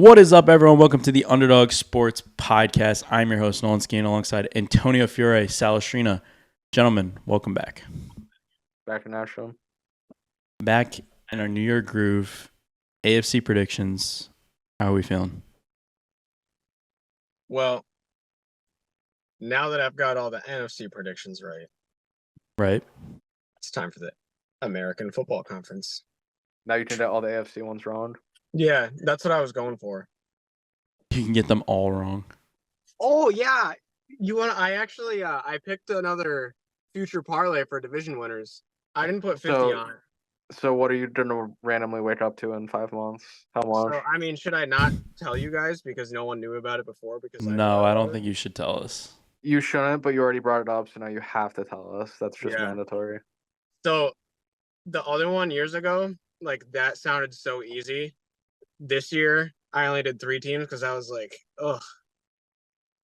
What is up, everyone? Welcome to the UnderDog Sports Podcast. I'm your host, Nolan Skeen, alongside Antonio Fiore, Salestrina. Gentlemen, welcome back. Back in Nashville. Back in our New Year groove. AFC predictions. How are we feeling? Well, now that I've got all the NFC predictions right, it's time for the American Football Conference. Now you can get all the AFC ones wrong. Yeah, that's what I was going for. You can get them all wrong. Oh yeah, I picked another future parlay for division winners. I didn't put 50 on it. So what are you gonna randomly wake up to in 5 months? How much? So should I not tell you guys because no one knew about it before? Because I don't think you should tell us. You shouldn't, but you already brought it up, so now you have to tell us. That's just mandatory. So the other one years ago, like that sounded so easy. This year, I only did 3 teams because I was like, ugh.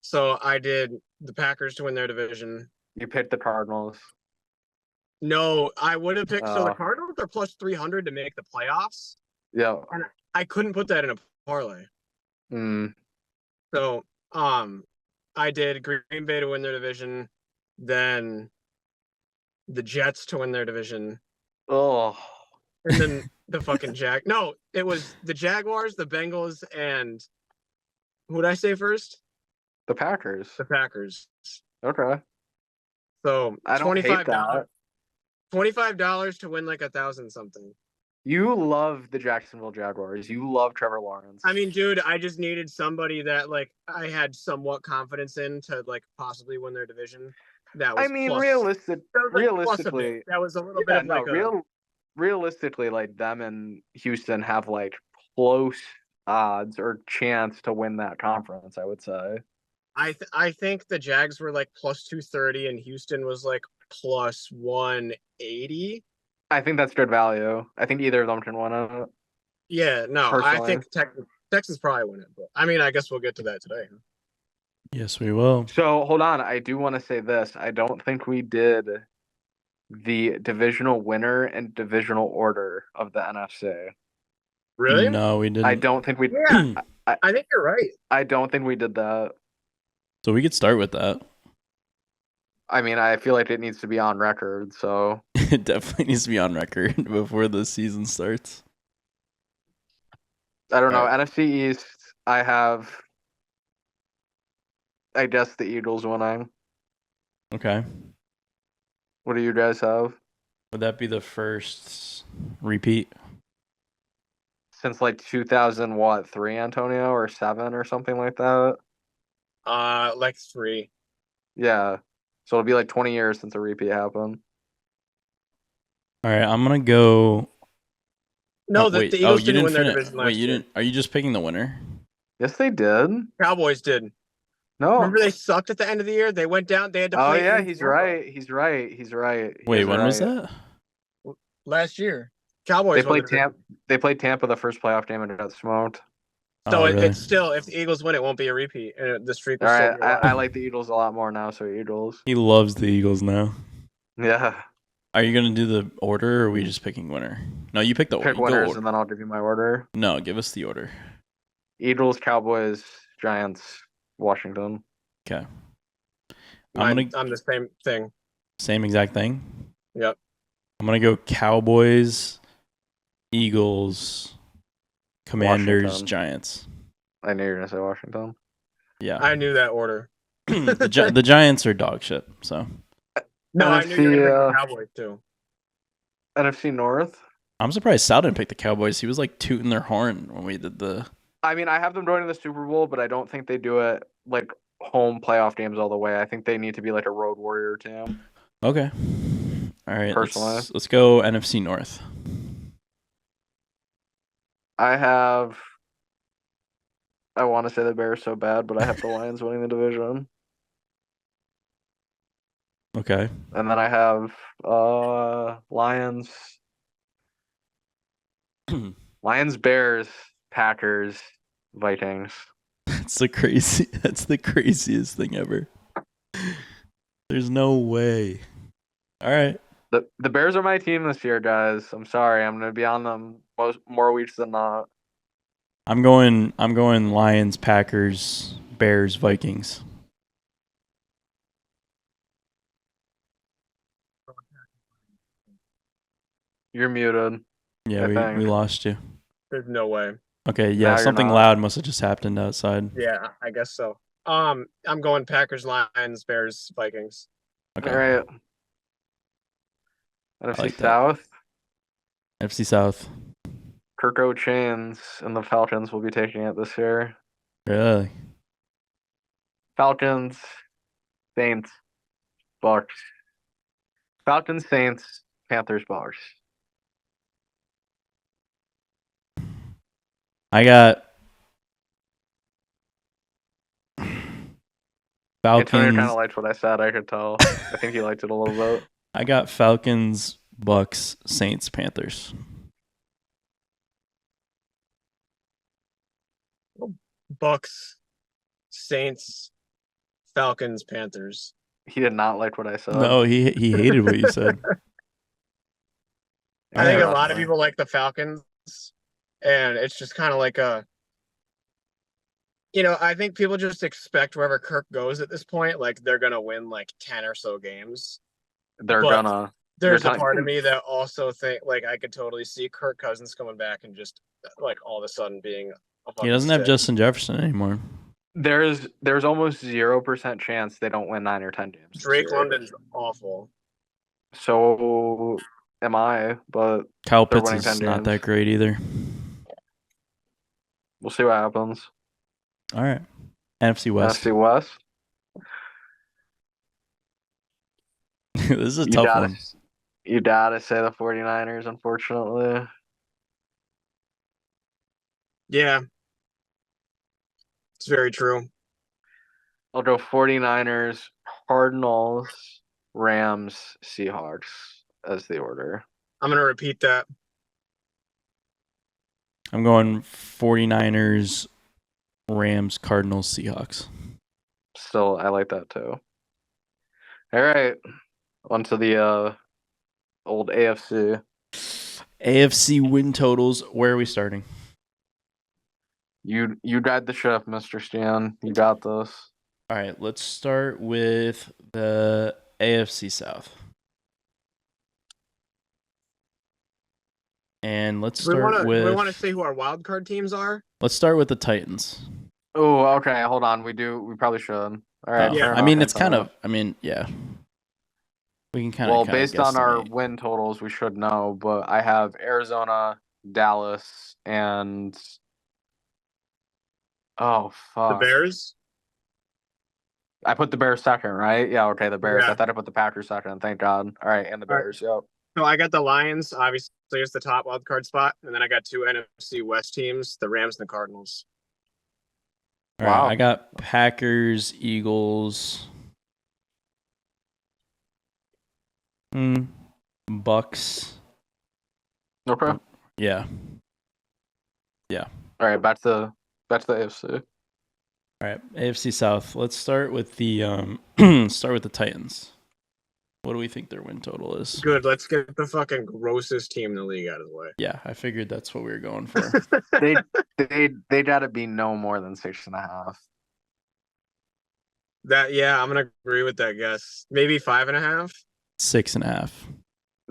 So I did the Packers to win their division. You picked the Cardinals. No, I would have picked. So the Cardinals are plus 300 to make the playoffs. Yeah. And I couldn't put that in a parlay. So, I did Green Bay to win their division, then the Jets to win their division. Oh. And then the fucking No, it was the Jaguars, the Bengals, and who did I say first? The Packers. The Packers. Okay. So I don't hate that. $25 to win like 1,000 something. You love the Jacksonville Jaguars. You love Trevor Lawrence. I mean, dude, I just needed somebody that like I had somewhat confidence in to like possibly win their division. That was realistically, that was a little bit of realistically, like them and Houston have like close odds or chance to win that conference, I would say. I think the Jags were like plus 230 and Houston was like plus 180. I think that's good value. I think either of them can win it. Yeah, no, personally. I think Texas probably win it. But I mean, I guess we'll get to that today. Yes, we will. So hold on. I do want to say this. I don't think we did the divisional winner and divisional order of the NFC. Really? No, we didn't. I don't think we. Yeah, I think you're right. I don't think we did that. So we could start with that. I mean, I feel like it needs to be on record, so. It definitely needs to be on record before the season starts. I don't know. NFC East, I guess the Eagles winning. Okay. What do you guys have? Would that be the first repeat? Since like 2003, Antonio, or 7 or something like that? Like 3. Yeah. So it'll be like 20 years since a repeat happened. All right, I'm gonna go. No, the Eagles didn't win their division last year. Didn't. Are you just picking the winner? Yes, they did. Cowboys did. No. Remember they sucked at the end of the year? They went down. They had to play. Oh yeah, he's right. He's right. Wait, when was that? Last year. Cowboys. They played Tampa the first playoff game and it got smoked. So it's still, if the Eagles win, it won't be a repeat. The streak will still be alive. I like the Eagles a lot more now, so Eagles. He loves the Eagles now. Yeah. Are you going to do the order, or are we just picking winner? No, you pick the order. Pick winners, and then I'll give you my order. No, give us the order. Eagles, Cowboys, Giants, Washington. Okay. I'm the same thing. Same exact thing? Yep. I'm going to go Cowboys, Eagles, Commanders, Washington. Giants. I knew you were going to say Washington. Yeah. I knew that order. The Giants are dog shit, so. No, I knew you were going to pick the Cowboys, too. NFC North? I'm surprised Sal didn't pick the Cowboys. He was like tooting their horn when we did the... I mean, I have them going to the Super Bowl, but I don't think they do it like home playoff games all the way. I think they need to be like a road warrior team. Okay. All right. Personally. Let's go NFC North. I want to say the Bears so bad, but I have the Lions winning the division. Okay. And then I have Lions, Bears, Packers, Vikings. That's the craziest thing ever. There's no way. All right. The Bears are my team this year, guys. I'm sorry. I'm going to be on them more weeks than not. I'm going Lions, Packers, Bears, Vikings. You're muted. Yeah, I we think. lost you. There's no way. Okay, Now yeah, you're something not. loud must have just happened outside. Yeah, I guess so. I'm going Packers, Lions, Bears, Vikings. Okay. All right. I NFC like that. South. NFC South. Kirko Chains and the Falcons will be taking it this year. Really? Falcons, Saints, Bucks. Falcons, Saints, Panthers, Bucks. I got Antonio kind Falcons. of liked what I said. I could tell. I think he liked it a little bit. I got Falcons, Bucks, Saints, Panthers. Bucks, Saints, Falcons, Panthers. He did not like what I said. No, he hated what you said. I think a Alright. lot of people like the Falcons, and it's just kind of like a, I think people just expect wherever Kirk goes at this point, like they're gonna win like 10 or so games. They're But gonna. There's You're a part of me that also think like I could totally see Kirk Cousins coming back and just like all of a sudden being a He doesn't have stick. Justin Jefferson anymore. There's almost 0% chance they don't win 9 or 10 games. this Drake year. London's awful. So am I, but Kyle They're Pitts winning is 10 not games. that great either. we'll see what happens. All right. NFC West. NFC West. This is a You tough gotta, one. you gotta say the 49ers, unfortunately. Yeah, it's very true. I'll go 49ers, Cardinals, Rams, Seahawks as the order. I'm gonna repeat that. I'm going 49ers, Rams, Cardinals, Seahawks. Still, I like that too. All right. On to the old AFC. AFC win totals. Where are we starting? You guide the ship, Mr. Stan. You got this. All right, let's start with the AFC South. And let's Do we start with want to say who our wild card teams are? let's start with the Titans. Oh, okay. Hold on. We probably should. All right. Oh, fair I mean, enough, it's kind Antonio. of. I mean, yeah. We can kind of. Well, based on our win totals, we should know. But I have Arizona, Dallas, and oh The fuck, Bears. I put the Bears second, right? Yeah. Okay, the Bears. Yeah. I thought I put the Packers second. Thank God. All right, and the All right. Bears. Yep. So I got the Lions, obviously, as the top wild card spot, and then I got two NFC West teams, the Rams and the Cardinals. All right, Wow. I got Packers, Eagles, Bucks. Okay. Yeah. All right. Back to the AFC. All right, AFC South. Let's start with the Titans. What do we think their win total is? Good. Let's get the fucking grossest team in the league out of the way. Yeah, I figured that's what we were going for. They gotta be no more than 6.5. I'm gonna agree with that guess. Maybe 5.5. 6.5.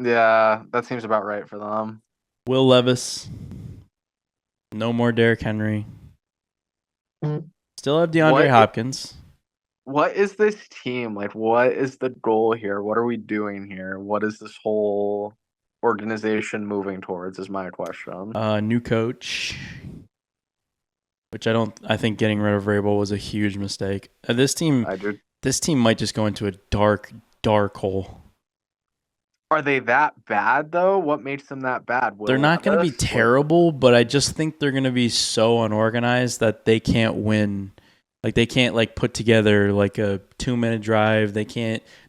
Yeah, that seems about right for them. Will Levis. No more Derrick Henry. Still have DeAndre Hopkins. What is this team? Like, what is the goal here? What are we doing here? What is this whole organization moving towards is my question. New coach. Which I think getting rid of Vrabel was a huge mistake. This team might just go into a dark hole. Are they that bad though? What makes them that bad? They're not going to be terrible, but I just think they're going to be so unorganized that they can't win. Like they can't put together like a 2-minute drive. They're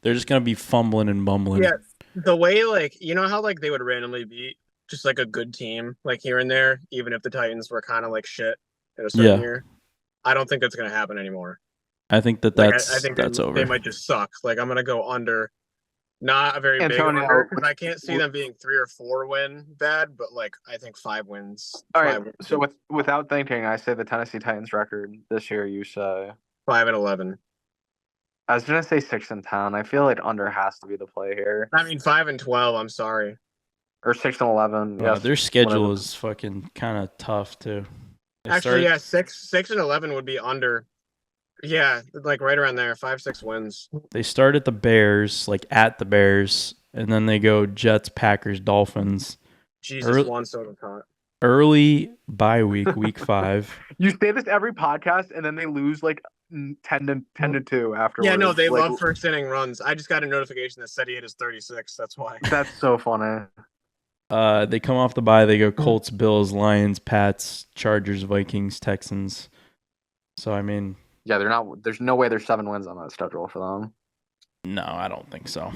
just going to be fumbling and bumbling. Yeah, the way how they would randomly beat just like a good team here and there, even if the Titans were kind of like shit in a certain year. I don't think that's going to happen anymore. I think that's over. They might just suck. I'm going to go under Not a very big Antonio, under, because I can't see them being 3 or 4 win bad, but like I think 5 wins. All right. 5 wins, So without thinking, I say the Tennessee Titans record this year. You say 5-11. I was gonna say 6-10. I feel like under has to be the play here, I mean 5-12. I'm sorry. or 6-11. Yes, Their schedule whatever. is fucking kind of tough too. Actually, yeah, 6-11 would be under. Yeah, like right around there, 5-6 wins. They start at the Bears, like at the Bears, and then they go Jets, Packers, Dolphins. Jesus, Juan Soto caught. Early bye week, week 5. You say this every podcast, and then they lose like 10-2 afterwards. Yeah, no, they like, love first inning runs. I just got a notification that said he hit his 36. That's why. That's so funny. They come off the bye. They go Colts, Bills, Lions, Pats, Chargers, Vikings, Texans. So I mean, yeah, they're not. There's no way there's 7 wins on that schedule for them. No, I don't think so.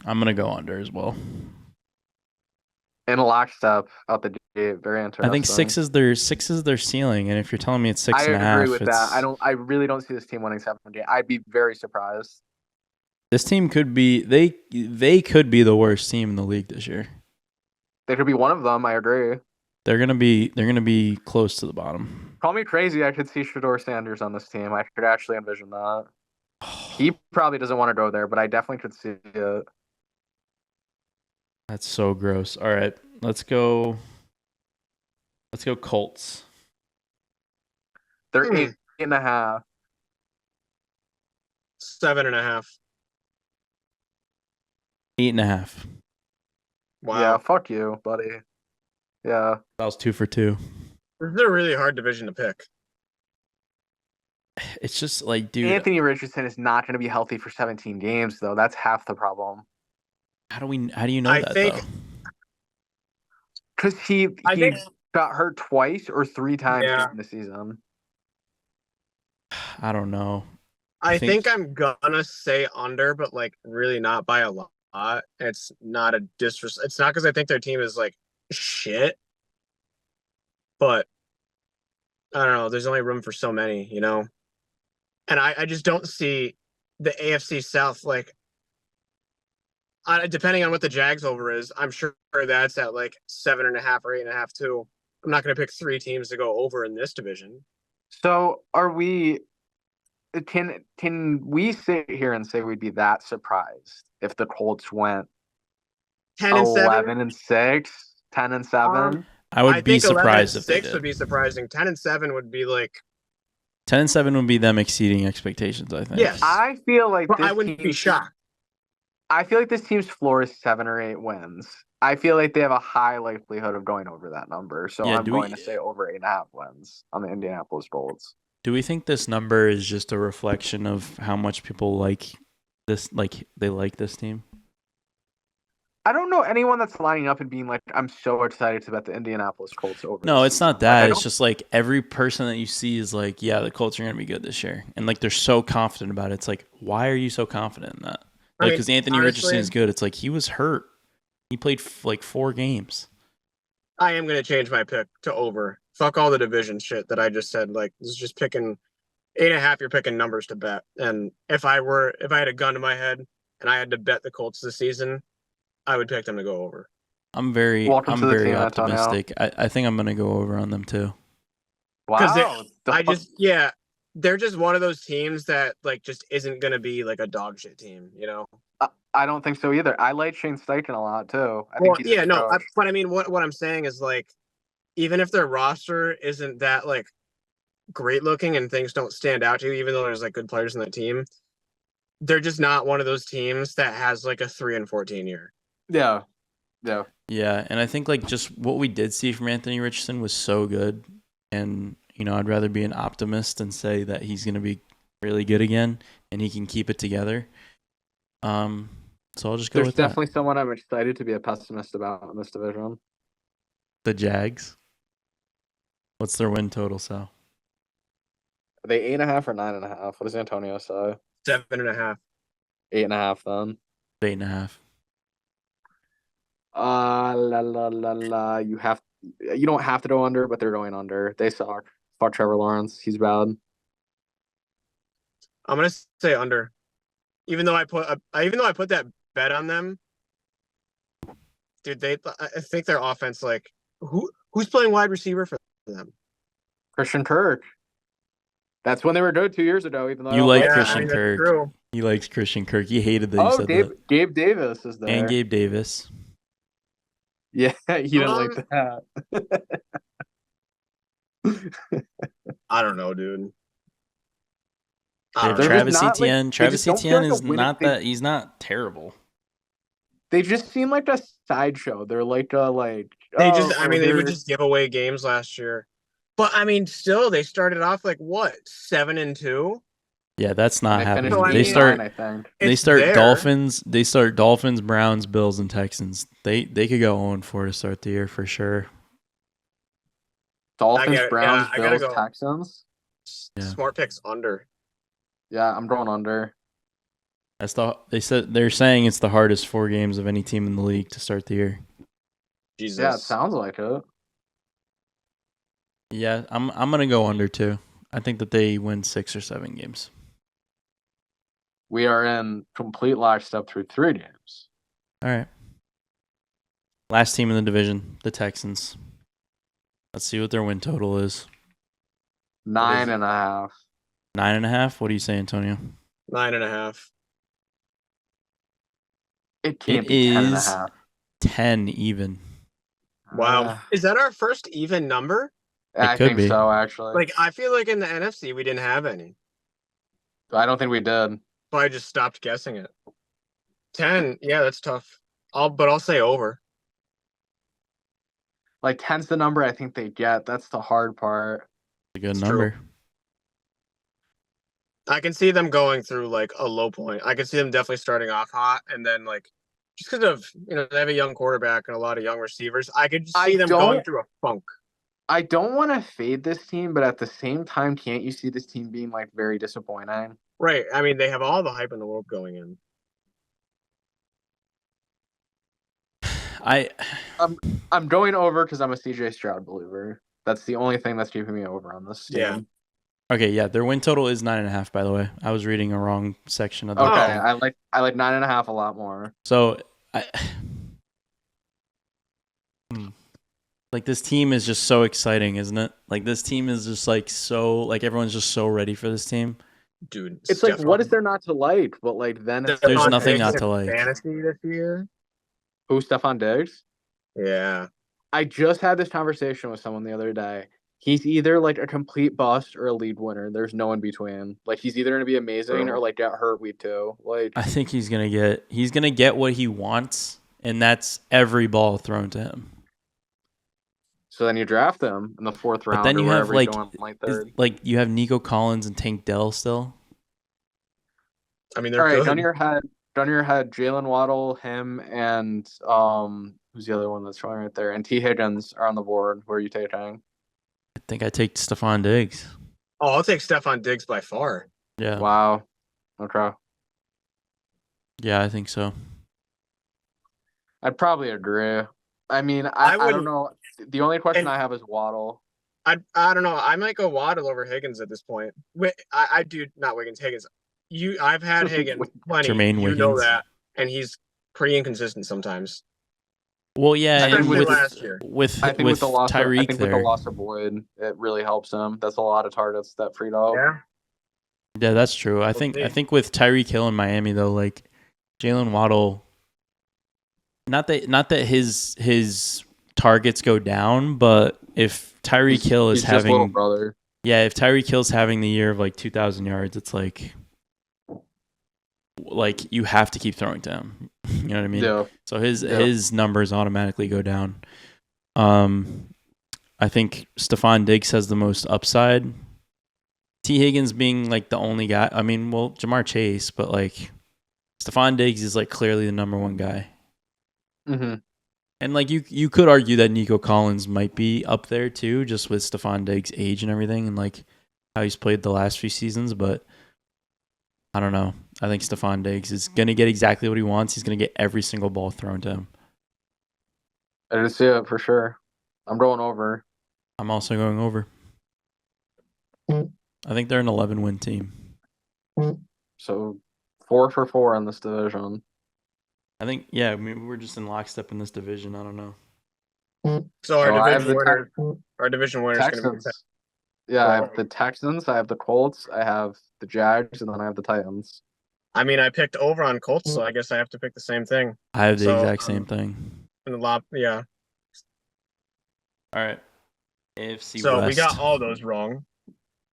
I'm gonna go under as well. In a lockstep out the gate, very interesting. I think 6 is their ceiling, and if you're telling me it's 6.5, I agree with that. I really don't see this team winning 7 games. I'd be very surprised. This team could be they could be the worst team in the league this year. They could be one of them. I agree. They're gonna be close to the bottom. Call me crazy. I could see Shador Sanders on this team. I could actually envision that. He probably doesn't want to go there, but I definitely could see it. That's so gross. All right, let's go Colts. They're 8.5. 7.5. 8.5. Wow. Yeah, fuck you, buddy. Yeah. That was 2 for 2. This is a really hard division to pick. It's just like, dude. Anthony Richardson is not going to be healthy for 17 games, though. That's half the problem. How do you know that, though? Because he got hurt twice or 3 times in the season. I don't know. I think I'm gonna say under, but like really not by a lot. It's not a disrespect. It's not because I think their team is like shit, but I don't know. There's only room for so many, you know. And I just don't see the AFC South like. Depending on what the Jags over is, I'm sure that's at like 7.5 or 8.5 too. I'm not going to pick 3 teams to go over in this division. So are we? Can we sit here and say we'd be that surprised if the Colts went 11-6, 10-7? I would be surprised if they did. 11-6 would be surprising. 10-7 would be like 10-7 would be them exceeding expectations. I think. Yes, I feel like I wouldn't be shocked. I feel like this team's floor is 7 or 8 wins. I feel like they have a high likelihood of going over that number. So I'm going to say over 8.5 wins on the Indianapolis Colts. Do we think this number is just a reflection of how much people like this? Like they like this team? I don't know anyone that's lining up and being like, I'm so excited to bet the Indianapolis Colts over. No, it's not that. It's just like every person that you see is like, yeah, the Colts are going to be good this year. And like they're so confident about it. It's like, why are you so confident in that? Like, because Anthony Richardson is good. It's like he was hurt. He played like 4 games. I am going to change my pick to over. Fuck all the division shit that I just said. Like, this is just picking 8.5. You're picking numbers to bet. And if I had a gun to my head and I had to bet the Colts this season, I would pick them to go over. I'm very optimistic. I think I'm going to go over on them too. Wow. They're just one of those teams that like just isn't going to be like a dog shit team, you know? I don't think so either. I like Shane Steichen a lot too. But I mean, what I'm saying is like, even if their roster isn't that like great looking and things don't stand out to you, even though there's like good players in that team, they're just not one of those teams that has like a 3-14 year. Yeah. And I think like just what we did see from Anthony Richardson was so good, and you know I'd rather be an optimist and say that he's going to be really good again and he can keep it together. So I'll just go with that. There's definitely someone I'm excited to be a pessimist about in this division. The Jags. What's their win total, Sal? Are they 8.5 or 9.5? What does Antonio say? 7.5. 8.5 then. 8.5. You don't have to go under, but they're going under. They suck. Fuck Trevor Lawrence. He's bad. I'm gonna say under. Even though I put that bet on them, dude. I think their offense, like, who's playing wide receiver for them? Christian Kirk. That's when they were good 2 years ago. Even though You like Yeah, Christian that's Kirk. true. He likes Christian Kirk. He hated that you said that. Gabe Davis is there. And Gabe Davis. Yeah, he didn't like that. I don't know, dude. Travis Etienne. Like, Travis Etienne like is not that. He's not terrible. They just seem like a sideshow. They're like they would just give away games last year. But I mean, still, they started off like what, 7-2? Yeah, that's not happening. So, they start. I think. They start Dolphins. They start Dolphins, Browns, Bills, and Texans. They could go 0-4 to start the year for sure. Dolphins, Browns, Bills, Texans. Yeah. Smart picks under. Yeah, I'm going under. They're saying it's the hardest 4 games of any team in the league to start the year. Jesus. Yeah, it sounds like it. Yeah, I'm gonna go under too. I think that they win 6 or 7 games. We are in complete lockstep through 3 games. All right. Last team in the division, the Texans. Let's see what their win total is. 9.5. 9.5? What do you say, Antonio? 9.5. It can't be 10.5. 10 even. Wow. Is that our first even number? I think so, actually. Like, I feel like in the NFC we didn't have any. I don't think we did. But I just stopped guessing it. 10, yeah, that's tough. I'll say over. Like 10's the number I think they get. That's the hard part. It's a good number. True. I can see them going through like a low point. I can see them definitely starting off hot and then like just because of they have a young quarterback and a lot of young receivers. I could just see them going through a funk. I don't want to fade this team, but at the same time, can't you see this team being like very disappointing? Right. I mean, they have all the hype in the world going in. I'm going over because I'm a CJ Stroud believer. That's the only thing that's keeping me over on this team. Yeah. Okay, yeah, their win total is 9.5. By the way, I was reading a wrong section of the. Okay, I like 9.5 a lot more. So, like this team is just so exciting, isn't it? Like this team is just like so like everyone's just so ready for this team. Dude, it's like what is there not to like? But like then there's nothing not to like. Fantasy this year. Who, Stephon Diggs? Yeah. I just had this conversation with someone the other day. He's either like a complete bust or a league winner. There's no in between. Like he's either gonna be amazing or like get hurt week 2. Like I think he's gonna get what he wants, and that's every ball thrown to him. So then you draft him in the 4th round. But then you have like you have Nico Collins and Tank Dell still. I mean, they're all right. good. Gun to your head. Jalen Waddle, him, and who's the other one that's showing right there? And T. Higgins are on the board. Who are you taking? I think I take Stephon Diggs. Oh, I'll take Stephon Diggs by far. Yeah. Wow. Okay. Yeah, I think so. I'd probably agree. I mean, I don't know. The only question I have is Waddle. I don't know. I might go Waddle over Higgins at this point. I do not Wiggins. Higgins. I've had Higgins plenty. Jermaine Wiggins. You know that, and he's pretty inconsistent sometimes. Well, yeah, and with last year. I think with the loss Tyreek with the loss of Wood, it really helps him. That's a lot of targets that freed up. Yeah, that's true. I think with Tyreek Hill in Miami though, like Jalen Waddle, not that his targets go down, but if Tyreek Hill is having little brother. Yeah, if Tyreek Hill's having the year of like 2,000 yards, it's like you have to keep throwing to him. You know what I mean? Yeah. So his numbers automatically go down. I think Stephon Diggs has the most upside. T. Higgins being like the only guy. I mean, well, Jamar Chase, but like Stephon Diggs is like clearly the number one guy. Mm-hmm. And like you could argue that Nico Collins might be up there too, just with Stephon Diggs' age and everything, and like how he's played the last few seasons. But I don't know. I think Stephon Diggs is gonna get exactly what he wants. He's gonna get every single ball thrown to him. I didn't see it for sure. I'm going over. I'm also going over. I think they're an 11-win team. So 4 for 4 in this division. I think, yeah, I mean, we're just in lockstep in this division. I don't know. So our division winner is going to be Texans. Yeah, I have the Texans, I have the Colts, I have the Jags, and then I have the Titans. I mean, I picked over on Colts, so I guess I have to pick the same thing. I have the exact same thing. Yeah. All right. AFC so West. We got all those wrong.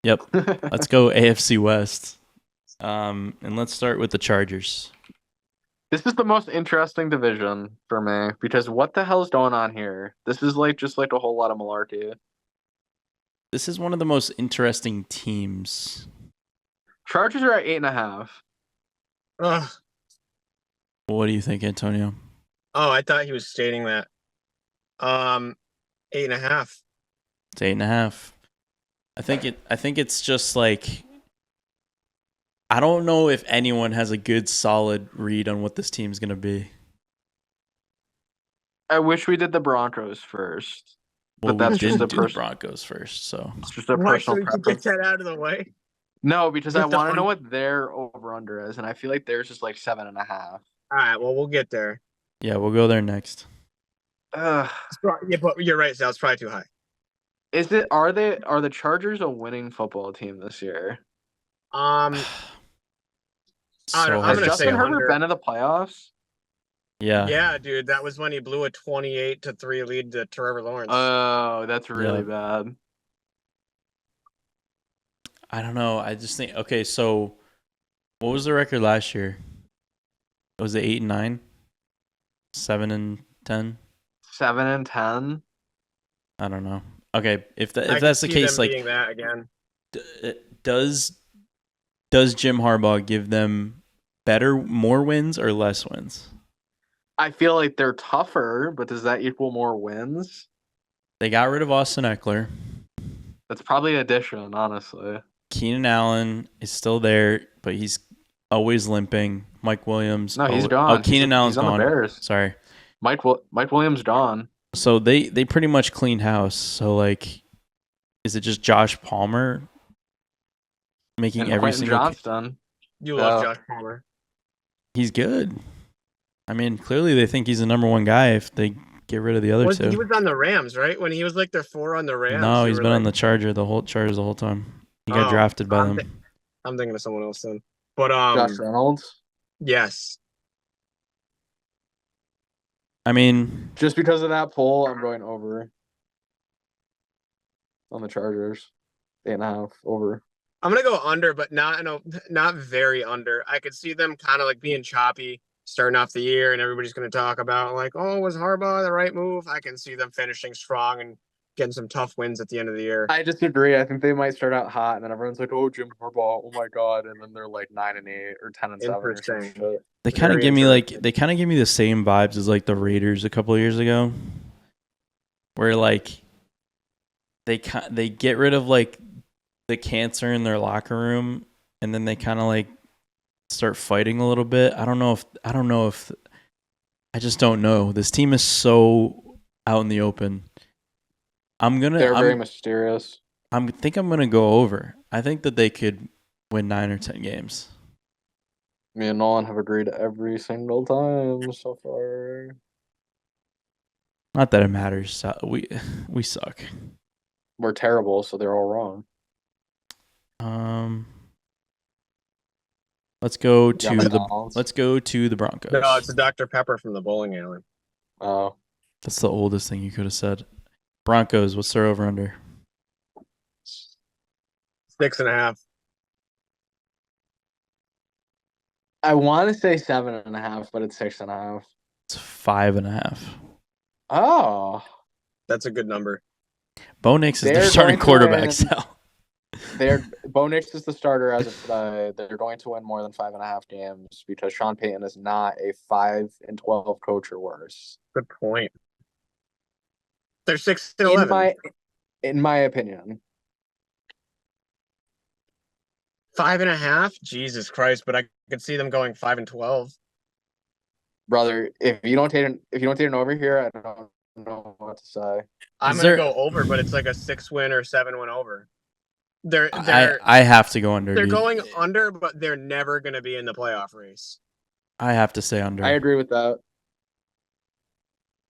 Yep. Let's go AFC West. And let's start with the Chargers. This is the most interesting division for me because what the hell is going on here? This is just like a whole lot of malarkey. This is one of the most interesting teams. Chargers are at 8.5. Ugh. What do you think, Antonio? Oh, I thought he was stating that. 8.5. It's 8.5. I think it's just like, I don't know if anyone has a good solid read on what this team's gonna be. I wish we did the Broncos first. Well, but that's just the Broncos first, so it's just a personal preference. Get that out of the way. No, because I want to know what their over under is, and I feel like theirs is like 7.5. All right, well, we'll get there. Yeah, we'll go there next. Yeah, but you're right, Sal. It's probably too high. Are the Chargers a winning football team this year? So has Justin Herbert been in the playoffs? Yeah. Yeah, dude. That was when he blew a 28-3 lead to Trevor Lawrence. Oh, that's really bad. I don't know. I just think, okay, so what was the record last year? Was it 8-9? 7-10? 7-10? I don't know. Okay, if that's the case, like, that again. Does Jim Harbaugh give them more wins or less wins? I feel like they're tougher, but does that equal more wins? They got rid of Austin Eckler. That's probably an addition, honestly. Keenan Allen is still there, but he's always limping. Mike Williams. No, he's gone. Oh, Keenan Allen's gone. On the Bears. Sorry. Mike Williams gone. So they pretty much cleaned house. So, like, is it just Josh Palmer making and every Quentin single Johnston? You love Josh Palmer. He's good. I mean, clearly they think he's the number one guy if they get rid of the other two. He was on the Rams, right? When he was like their 4 on the Rams. No, he's been on the Chargers the whole time. He got drafted by them. I'm thinking of someone else then. But Josh Reynolds? Yes. I mean, just because of that poll, I'm going over on the Chargers. 8.5 over. I'm gonna go under, but not very under. I could see them kind of like being choppy starting off the year, and everybody's gonna talk about like, oh, was Harbaugh the right move? I can see them finishing strong and getting some tough wins at the end of the year. I disagree. I think they might start out hot, and then everyone's like, "Oh, Jim Harbaugh, oh my god!" And then they're like 9-8 or 10-7 or something. They kind of give me the same vibes as like the Raiders a couple of years ago, where like they get rid of like the cancer in their locker room, and then they kind of like start fighting a little bit. I don't know if I just don't know. This team is so out in the open. They're very mysterious. I think I'm gonna go over. I think that they could win 9 or 10 games. Me and Nolan have agreed every single time so far. Not that it matters. We suck. We're terrible, so they're all wrong. Let's go to the Broncos. No, it's a Dr. Pepper from the bowling alley. Oh, that's the oldest thing you could have said. Broncos, what's their over under? 6.5. I want to say 7.5, but it's 6.5. It's 5.5. Oh, that's a good number. Bo Nix is their starting quarterback. Bo Nix is the starter as of today. They're going to win more than 5.5 games because Sean Payton is not a 5-12 coach or worse. Good point. They're 6-11. In my opinion. 5.5? Jesus Christ! But I could see them going 5-12. Brother, if you don't take an over here, I don't know what to say. I'm gonna go over, but it's like a 6-win or 7-win over. I have to go under. They're going under, but they're never gonna be in the playoff race. I have to say under. I agree with that.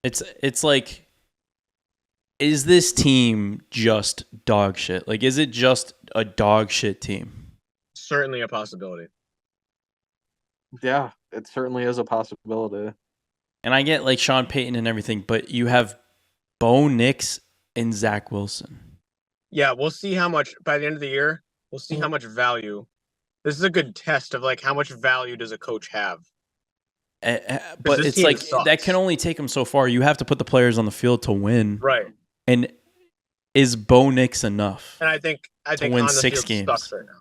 It's like, is this team just dog shit? Like, is it just a dog shit team? Certainly a possibility. Yeah, it certainly is a possibility. And I get like Sean Payton and everything, but you have Bo Nix and Zach Wilson. Yeah, we'll see how much by the end of the year. We'll see how much value. This is a good test of like how much value does a coach have. But it's like that can only take them so far. You have to put the players on the field to win, right? And is Bo Nix enough? And I think to win on the 6 field games sucks right now.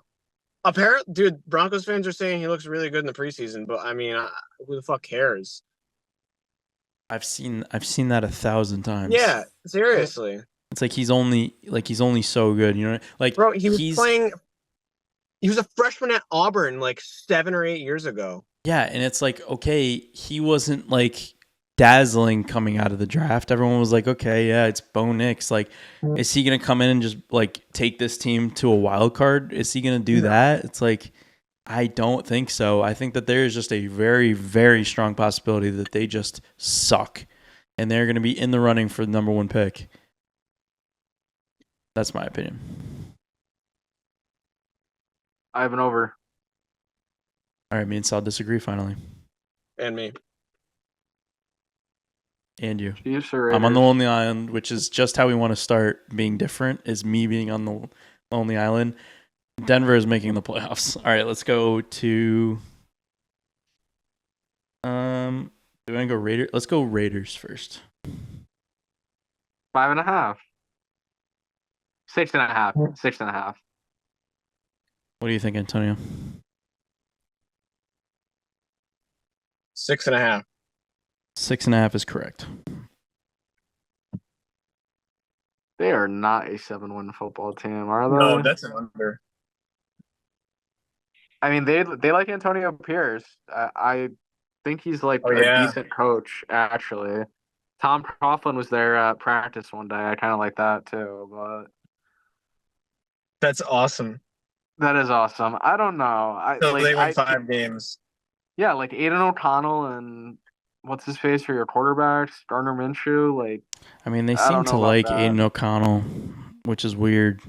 Apparently, dude, Broncos fans are saying he looks really good in the preseason, but I mean, who the fuck cares? I've seen that 1,000 times. Yeah, seriously. It's like he's only so good, you know? Like, bro, he was playing. He was a freshman at Auburn like 7 or 8 years ago. Yeah, and it's like, okay, he wasn't like dazzling coming out of the draft. Everyone was like, okay, yeah, it's Bo Nix. Like, is he gonna come in and just like take this team to a wild card? Is he gonna do that? It's like, I don't think so. I think that there is just a very, very strong possibility that they just suck, and they're gonna be in the running for the number 1 pick. That's my opinion. I have an over. All right, me and Sal disagree finally. And me. And you. I'm on the Lonely Island, which is just how we want to start being different, is me being on the Lonely Island. Denver is making the playoffs. All right, let's go to... do we want to go Raiders? Let's go Raiders first. 5.5. 6.5. 6.5. What do you think, Antonio? 6.5. 6.5 is correct. They are not a 7-win football team, are they? No, that's an under. I mean, they like Antonio Pierce. I think he's like a decent coach, actually. Tom Coughlin was there at practice one day. I kind of like that too, but that's awesome. That is awesome. I don't know. So they won 5 games. Yeah, like Aiden O'Connell and what's his face for your quarterbacks, Gardner Minshew. Like, I mean, they seem to like Aiden O'Connell, which is weird.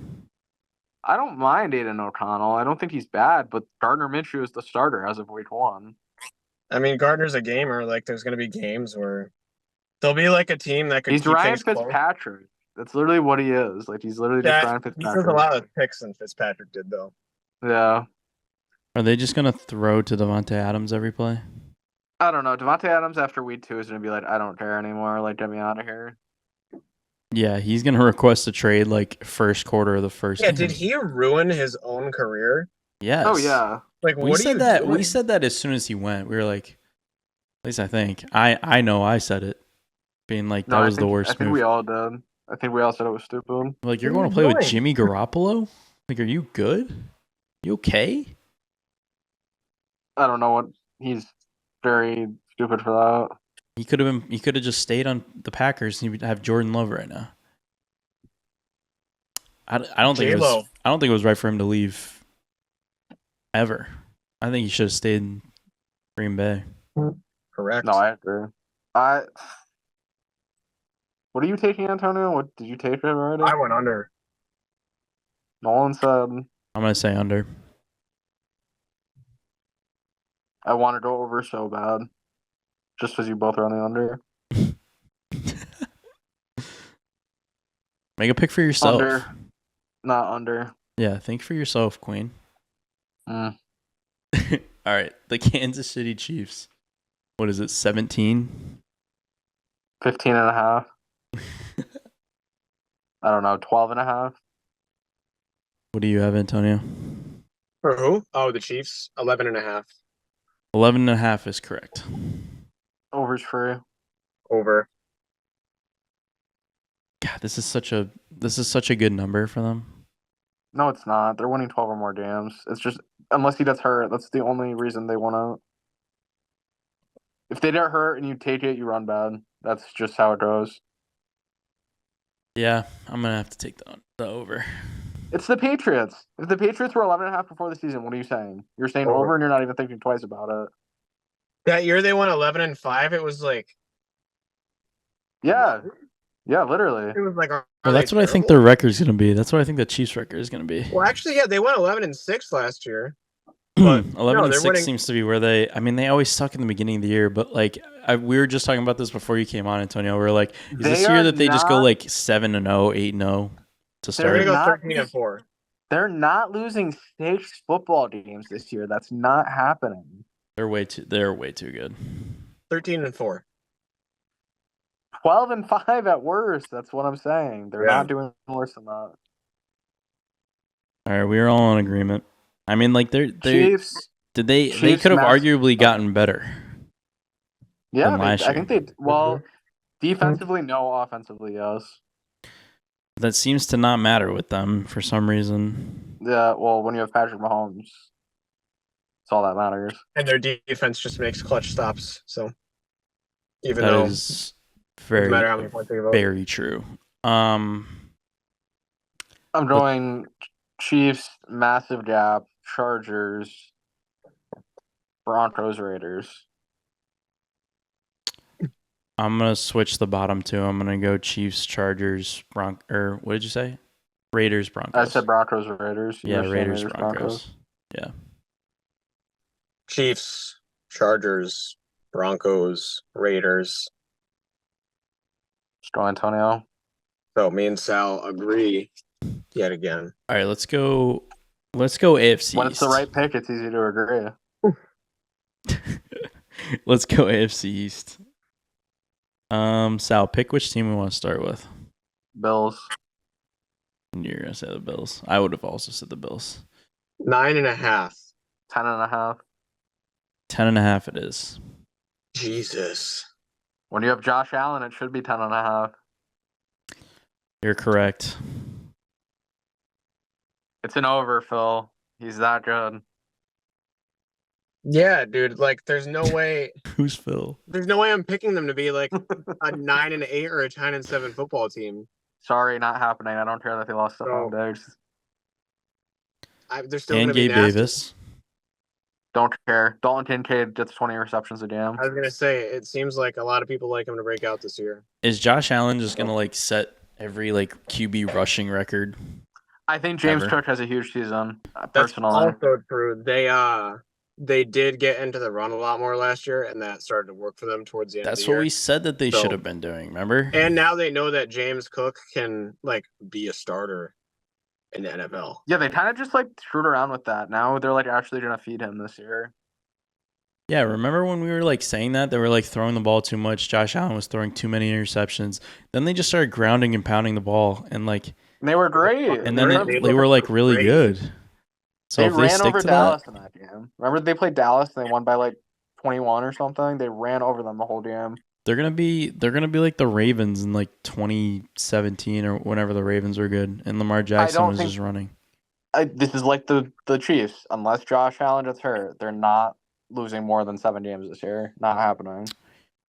I don't mind Aiden O'Connell. I don't think he's bad, but Gardner Minshew is the starter as of week 1. I mean, Gardner's a gamer. Like, there's going to be games where there'll be like a team that could. He's Ryan Fitzpatrick. That's literally what he is. Like, he's literally just Ryan Fitzpatrick. He does a lot of picks than Fitzpatrick did, though. Yeah. Are they just gonna throw to Davante Adams every play? I don't know. Davante Adams after week 2 is gonna be like, I don't care anymore. Like, get me out of here. Yeah, he's gonna request a trade like first quarter of the first. Yeah, did he ruin his own career? Yes. Oh yeah. Like, we said that. We said that as soon as he went. We were like, at least I think. I know I said it, being like that was the worst. I think we all did. I think we all said it was stupid. Like, you're going to play with Jimmy Garoppolo? Like, are you good? You okay? I don't know what. He's very stupid for that. He could have just stayed on the Packers and he would have Jordan Love right now. I don't think it was right for him to leave ever. I think he should have stayed in Green Bay. Correct. No, I agree. What are you taking, Antonio? What did you take it already? I went under. Nolan said. I'm gonna say under. I want to go over so bad, just because you both are on the under. Make a pick for yourself. Under, not under. Yeah, think for yourself, Queen. Mm. All right, the Kansas City Chiefs. What is it, 17? 15.5. I don't know, 12.5. What do you have, Antonio? For who? Oh, the Chiefs. 11.5. 11.5 is correct. Over's free. Over. God, this is such a good number for them. No, it's not. They're winning 12 or more games. It's just unless he gets hurt, that's the only reason they want to. If they get hurt and you take it, you run bad. That's just how it goes. Yeah, I'm gonna have to take the over. It's the Patriots. If the Patriots were 11.5 before the season, what are you saying? You're saying over and you're not even thinking twice about it. That year they won 11-5. It was like, Yeah, literally. it was like, well, that's what I think their record is going to be. That's what I think the Chiefs' record is going to be. Well, actually, yeah, they won 11-6 last year. But 11-6 seems to be where they. I mean, they always suck in the beginning of the year, but like we were just talking about this before you came on, Antonio. We are like, is this year that they just go like 7-0, 8-0 to start? They're gonna go 13-4. They're not losing stakes football games this year. That's not happening. They're way too good. 13-4. 12-5 at worst. That's what I'm saying. They're not doing worse than that. All right, we are all in agreement. I mean, like they Chiefs. They could have arguably gotten better. Yeah, I think they. Well, defensively, no. Offensively, yes. That seems to not matter with them for some reason. Yeah, well, when you have Patrick Mahomes, that's all that matters. And their defense just makes clutch stops. So even that though is very, matter how many points they vote. very true. I'm going Chiefs, massive gap, Chargers, Broncos, Raiders. I'm gonna switch the bottom two. I'm gonna go Chiefs, Chargers, what did you say? Raiders, Broncos. I said Broncos, Raiders. Yeah, Raiders, Broncos. Yeah. Chiefs, Chargers, Broncos, Raiders. Let's go, Antonio. So me and Sal agree yet again. All right, let's go AFC. When it's the right pick, it's easy to agree. Let's go AFC East. Sal, pick which team we want to start with. Bills. You're gonna say the Bills. I would have also said the Bills. 9.5. 10.5. 10.5 it is. Jesus. When you have Josh Allen, it should be 10.5. You're correct. It's an over, Phil. He's that good. Yeah, dude. Like, there's no way. Who's Phil? There's no way I'm picking them to be like a 9-8 or a 10-7 football team. Sorry, not happening. I don't care that they lost Stephon Diggs. They're still going to be nasty. Davis. Don't care. Dalton Kincaid gets 20 receptions a game. I was going to say, it seems like a lot of people like him to break out this year. Is Josh Allen just going to like set every like QB rushing record? I think James Cook has a huge season. That's personally. Also true. They did get into the run a lot more last year, and that started to work for them towards the end of the year. That's what we said that they should have been doing, remember? And now they know that James Cook can like be a starter in the NFL. Yeah, they kind of just like screwed around with that. Now they're like actually going to feed him this year. Yeah, remember when we were like saying that? They were like throwing the ball too much. Josh Allen was throwing too many interceptions. Then they just started grounding and pounding the ball, and like they were great. And then they were like really good. So they ran over Dallas in that game. Remember they played Dallas and they won by like 21 or something. They ran over them the whole game. They're gonna be like the Ravens in like 2017 or whenever the Ravens were good and Lamar Jackson was just running. This is like the Chiefs. Unless Josh Allen gets hurt, they're not losing more than 7 games this year. Not happening.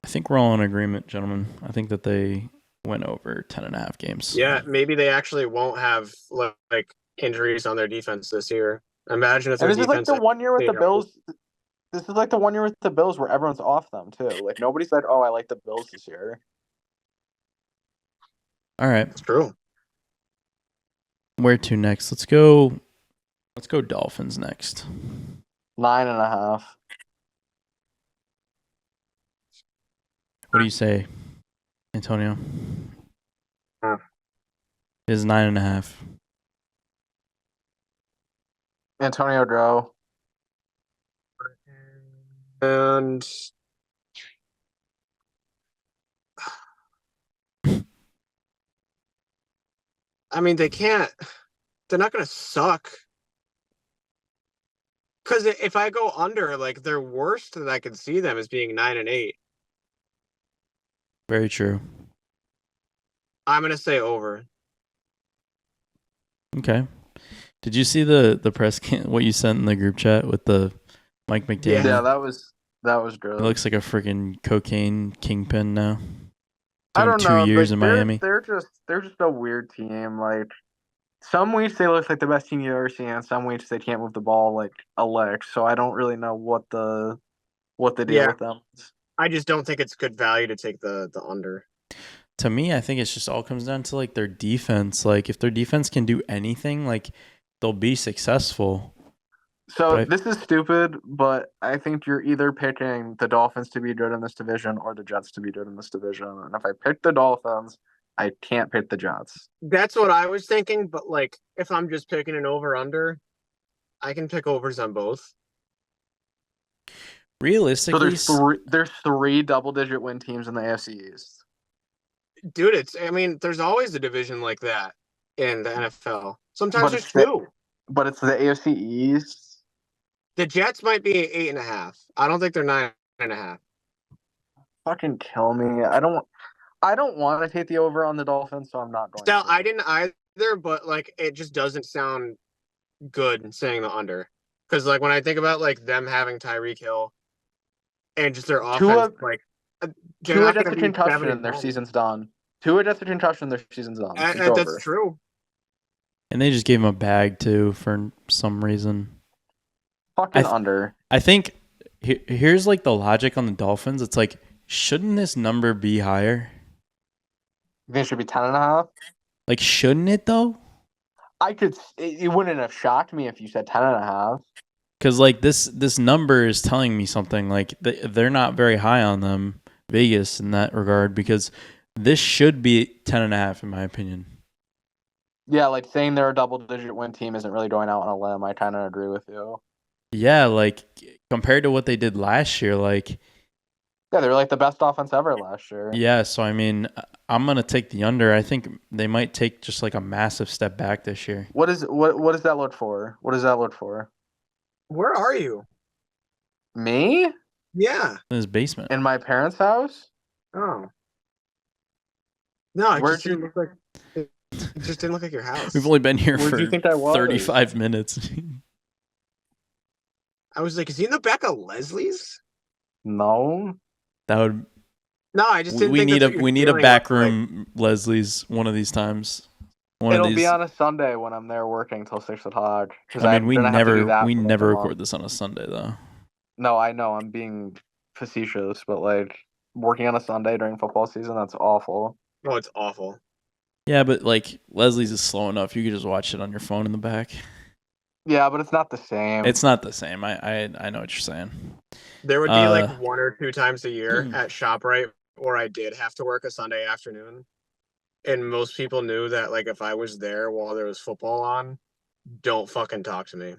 I think we're all in agreement, gentlemen. I think that they went over 10.5 games. Yeah, maybe they actually won't have like injuries on their defense this year. Imagine if this is like the 1 year with the Bills. This is like the 1 year with the Bills where everyone's off them too. Like nobody said, "Oh, I like the Bills this year." All right, it's true. Where to next? Let's go Dolphins next. 9.5. What do you say, Antonio? It is 9.5. Antonio Joe. And I mean, they're not going to suck. Because if I go under, like their worst that I could see them as being 9-8. Very true. I'm going to say over. Okay. Did you see the press what you sent in the group chat with the Mike McDaniel? Yeah, that was good. It looks like a freaking cocaine kingpin now. I don't know. 2 years in Miami. They're just a weird team. Like some weeks they look like the best team you've ever seen, and some weeks they can't move the ball like a lick. So I don't really know what what the deal with them is. I just don't think it's good value to take the under. To me, I think it's just all comes down to like their defense. Like if their defense can do anything, like they'll be successful. So this is stupid, but I think you're either picking the Dolphins to be good in this division or the Jets to be good in this division. And if I pick the Dolphins, I can't pick the Jets. That's what I was thinking, but like if I'm just picking an over-under, I can pick overs on both. Realistically, so there's three double-digit win teams in the AFC East. Dude, there's always a division like that in the NFL. Sometimes there's two. But it's the AFC East. The Jets might be 8.5. I don't think they're 9.5. Fucking kill me. I don't want to take the over on the Dolphins, so I'm not going to. I didn't either, but like it just doesn't sound good saying the under. Because like when I think about like them having Tyreek Hill and just their offense, Tua gets a concussion and their season's done. That's true. And they just gave him a bag too for some reason. Fucking under. I think here's like the logic on the Dolphins. It's like, shouldn't this number be higher? You think it should be 10.5? Like, shouldn't it though? It wouldn't have shocked me if you said 10.5. Because like this number is telling me something. Like they're not very high on them, Vegas, in that regard, because this should be 10.5 in my opinion. Yeah, like saying they're a double-digit win team isn't really going out on a limb. I kind of agree with you. Yeah, like compared to what they did last year, like yeah, they were like the best offense ever last year. Yeah, so I mean, I'm gonna take the under. I think they might take just like a massive step back this year. What does that look for? What does that look for? Where are you? Me? Yeah. In his basement. In my parents' house? Oh. No, it just didn't look like your house. We've only been here Where for do you think I was? 35 minutes. I was like, is he in the back of Leslie's? No. That would. No, I just didn't. We need a back room, Leslie's, one of these times. It'll be on a Sunday when I'm there working till 6 o'clock. I mean, we never record this on a Sunday though. No, I know I'm being facetious, but like working on a Sunday during football season, that's awful. Oh, it's awful. Yeah, but like Leslie's is slow enough. You could just watch it on your phone in the back. Yeah, but it's not the same. It's not the same. I know what you're saying. There would be like 1 or 2 times a year at ShopRite where I did have to work a Sunday afternoon. And most people knew that like if I was there while there was football on, don't fucking talk to me.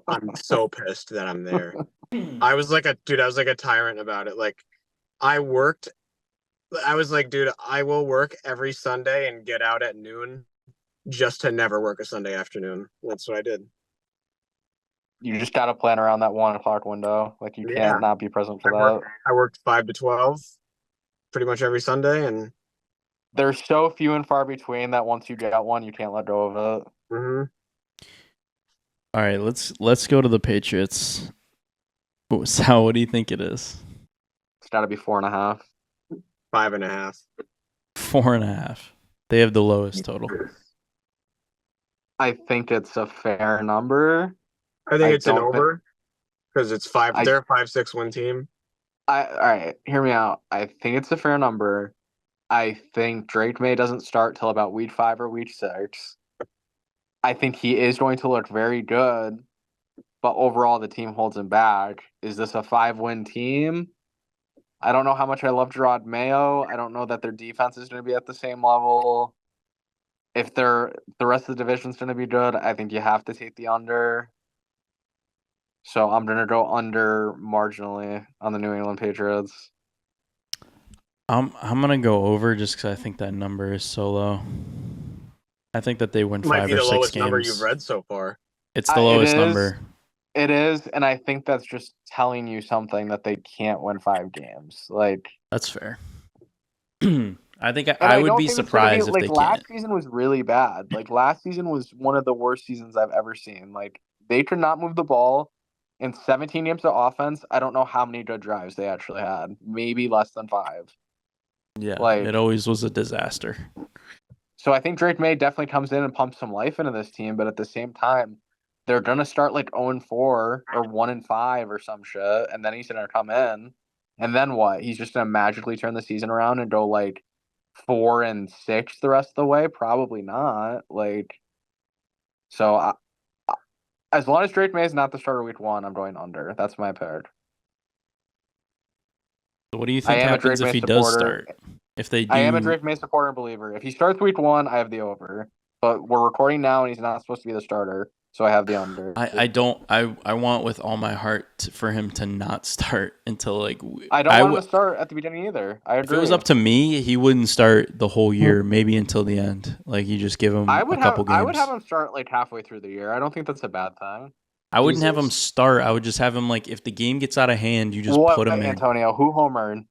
I'm so pissed that I'm there. I was like a tyrant about it. Like I was like, dude, I will work every Sunday and get out at noon just to never work a Sunday afternoon. That's what I did. You just gotta plan around that 1 o'clock window. Like you can't not be present for that. I worked 5 to 12 pretty much every Sunday, and there's so few and far between that once you get one, you can't let go of it. Mm-hmm. All right, let's go to the Patriots. Sal, what do you think it is? It's got to be 4.5. 5.5. 4.5. They have the lowest total. I think it's a fair number. I think it's an over because it's 5. They're a 5-6 win team. All right, hear me out. I think it's a fair number. I think Drake May doesn't start till about week 5 or week 6. I think he is going to look very good, but overall the team holds him back. Is this a 5-win team? I don't know how much I love Gerard Mayo. I don't know that their defense is going to be at the same level. If the rest of the division is going to be good, I think you have to take the under. So I'm going to go under marginally on the New England Patriots. I'm going to go over just because I think that number is so low. I think that they win 5 or 6 games. Might be the lowest number you've read so far. It's the lowest number. It is, and I think that's just telling you something that they can't win 5 games. Like that's fair. I think I would be surprised if they can't. Last season was really bad. Like last season was one of the worst seasons I've ever seen. Like they could not move the ball in 17 games of offense. I don't know how many good drives they actually had. Maybe less than 5. Yeah, it always was a disaster. So I think Drake May definitely comes in and pumps some life into this team, but at the same time, they're gonna start like 0-4 or 1-5 or some shit, and then he's gonna come in, and then what? He's just gonna magically turn the season around and go like 4-6 the rest of the way? Probably not. Like, so as long as Drake May is not the starter week 1, I'm going under. That's my pick. So what do you I think am a happens Drake if May he does supporter. start? If they do, I am a Drake May supporter and believer. If he starts week 1, I have the over. But we're recording now, and he's not supposed to be the starter, so I have the under. I want with all my heart for him to not start until like I don't want him to start at the beginning either. I agree. If it was up to me, he wouldn't start the whole year, maybe until the end. Like you just give him a couple games. I would have him start like halfway through the year. I don't think that's a bad thing. I wouldn't have him start. I would just have him like if the game gets out of hand, you just put him in. Antonio, who homered?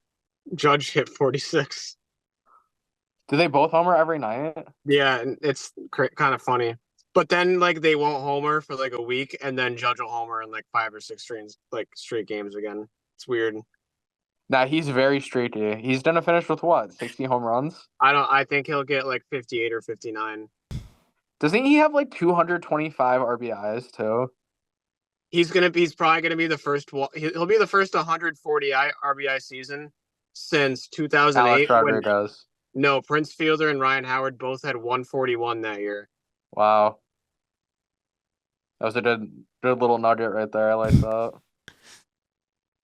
Judge hit 46. Do they both homer every night? Yeah, it's kind of funny. But then like they won't homer for like a week, and then Judge will homer in like 5 or 6 straight games again. It's weird. Nah, he's very streaky. He's gonna finish with what? 60 home runs? I think he'll get like 58 or 59. Doesn't he have like 225 RBIs too? He's probably gonna be the first. He'll be the first 140 RBI season since 2008. Alex Rodriguez. No, Prince Fielder and Ryan Howard both had 141 that year. Wow, that was a good little nugget right there. I like that. All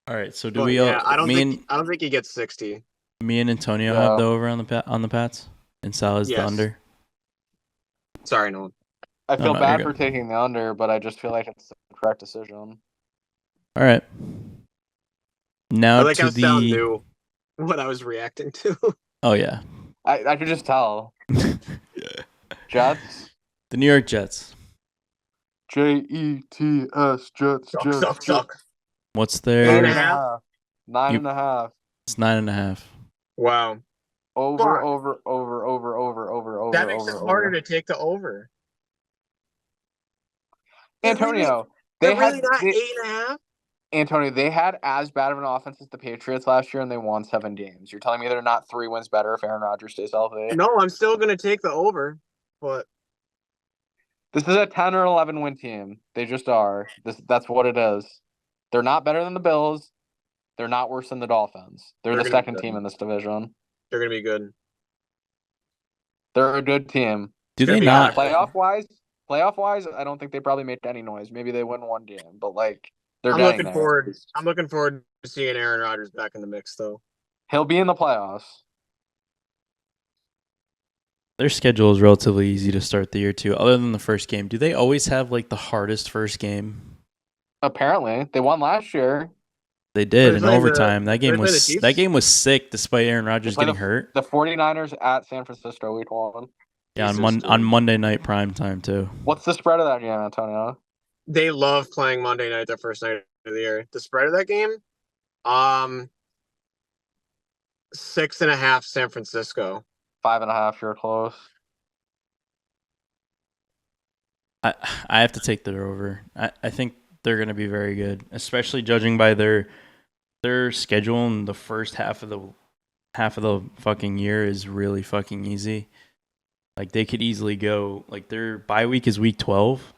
right, so do we? I don't think he gets 60. Me and Antonio have the over on the Pats, and Sal is the under. Sorry, Nolan. I feel bad for taking the under, but I just feel like it's the correct decision. All right. Now I like to how the Sal knew what I was reacting to. Oh yeah. I could just tell. Jets. The New York Jets. Jets. Jets. Suck. What's their 8.5? 9.5. It's 9.5. Wow. Over. That makes it harder to take the over. Antonio, they're really not 8.5. Antonio, they had as bad of an offense as the Patriots last year, and they won 7 games. You're telling me they're not 3 wins better if Aaron Rodgers stays healthy? No, I'm still going to take the over, but this is a 10 or 11 win team. They just are. That's what it is. They're not better than the Bills. They're not worse than the Dolphins. They're the second team in this division. They're going to be good. They're a good team. Do they not? Playoff wise, I don't think they probably made any noise. Maybe they win 1 game, but like they're I'm getting looking there. forward. I'm looking forward to seeing Aaron Rodgers back in the mix, though. He'll be in the playoffs. Their schedule is relatively easy to start the year too. Other than the first game, do they always have like the hardest first game? Apparently, they won last year. They did in overtime. That game was sick despite Aaron Rodgers getting hurt. The 49ers at San Francisco week 1. Yeah, on Monday night prime time too. What's the spread of that game, Antonio? They love playing Monday night, their first night of the year. The spread of that game, 6.5 San Francisco. 5.5. You're close. I have to take their over. I think they're going to be very good, especially judging by their schedule in the first half of the fucking year is really fucking easy. Like they could easily go like their bye week is week 12.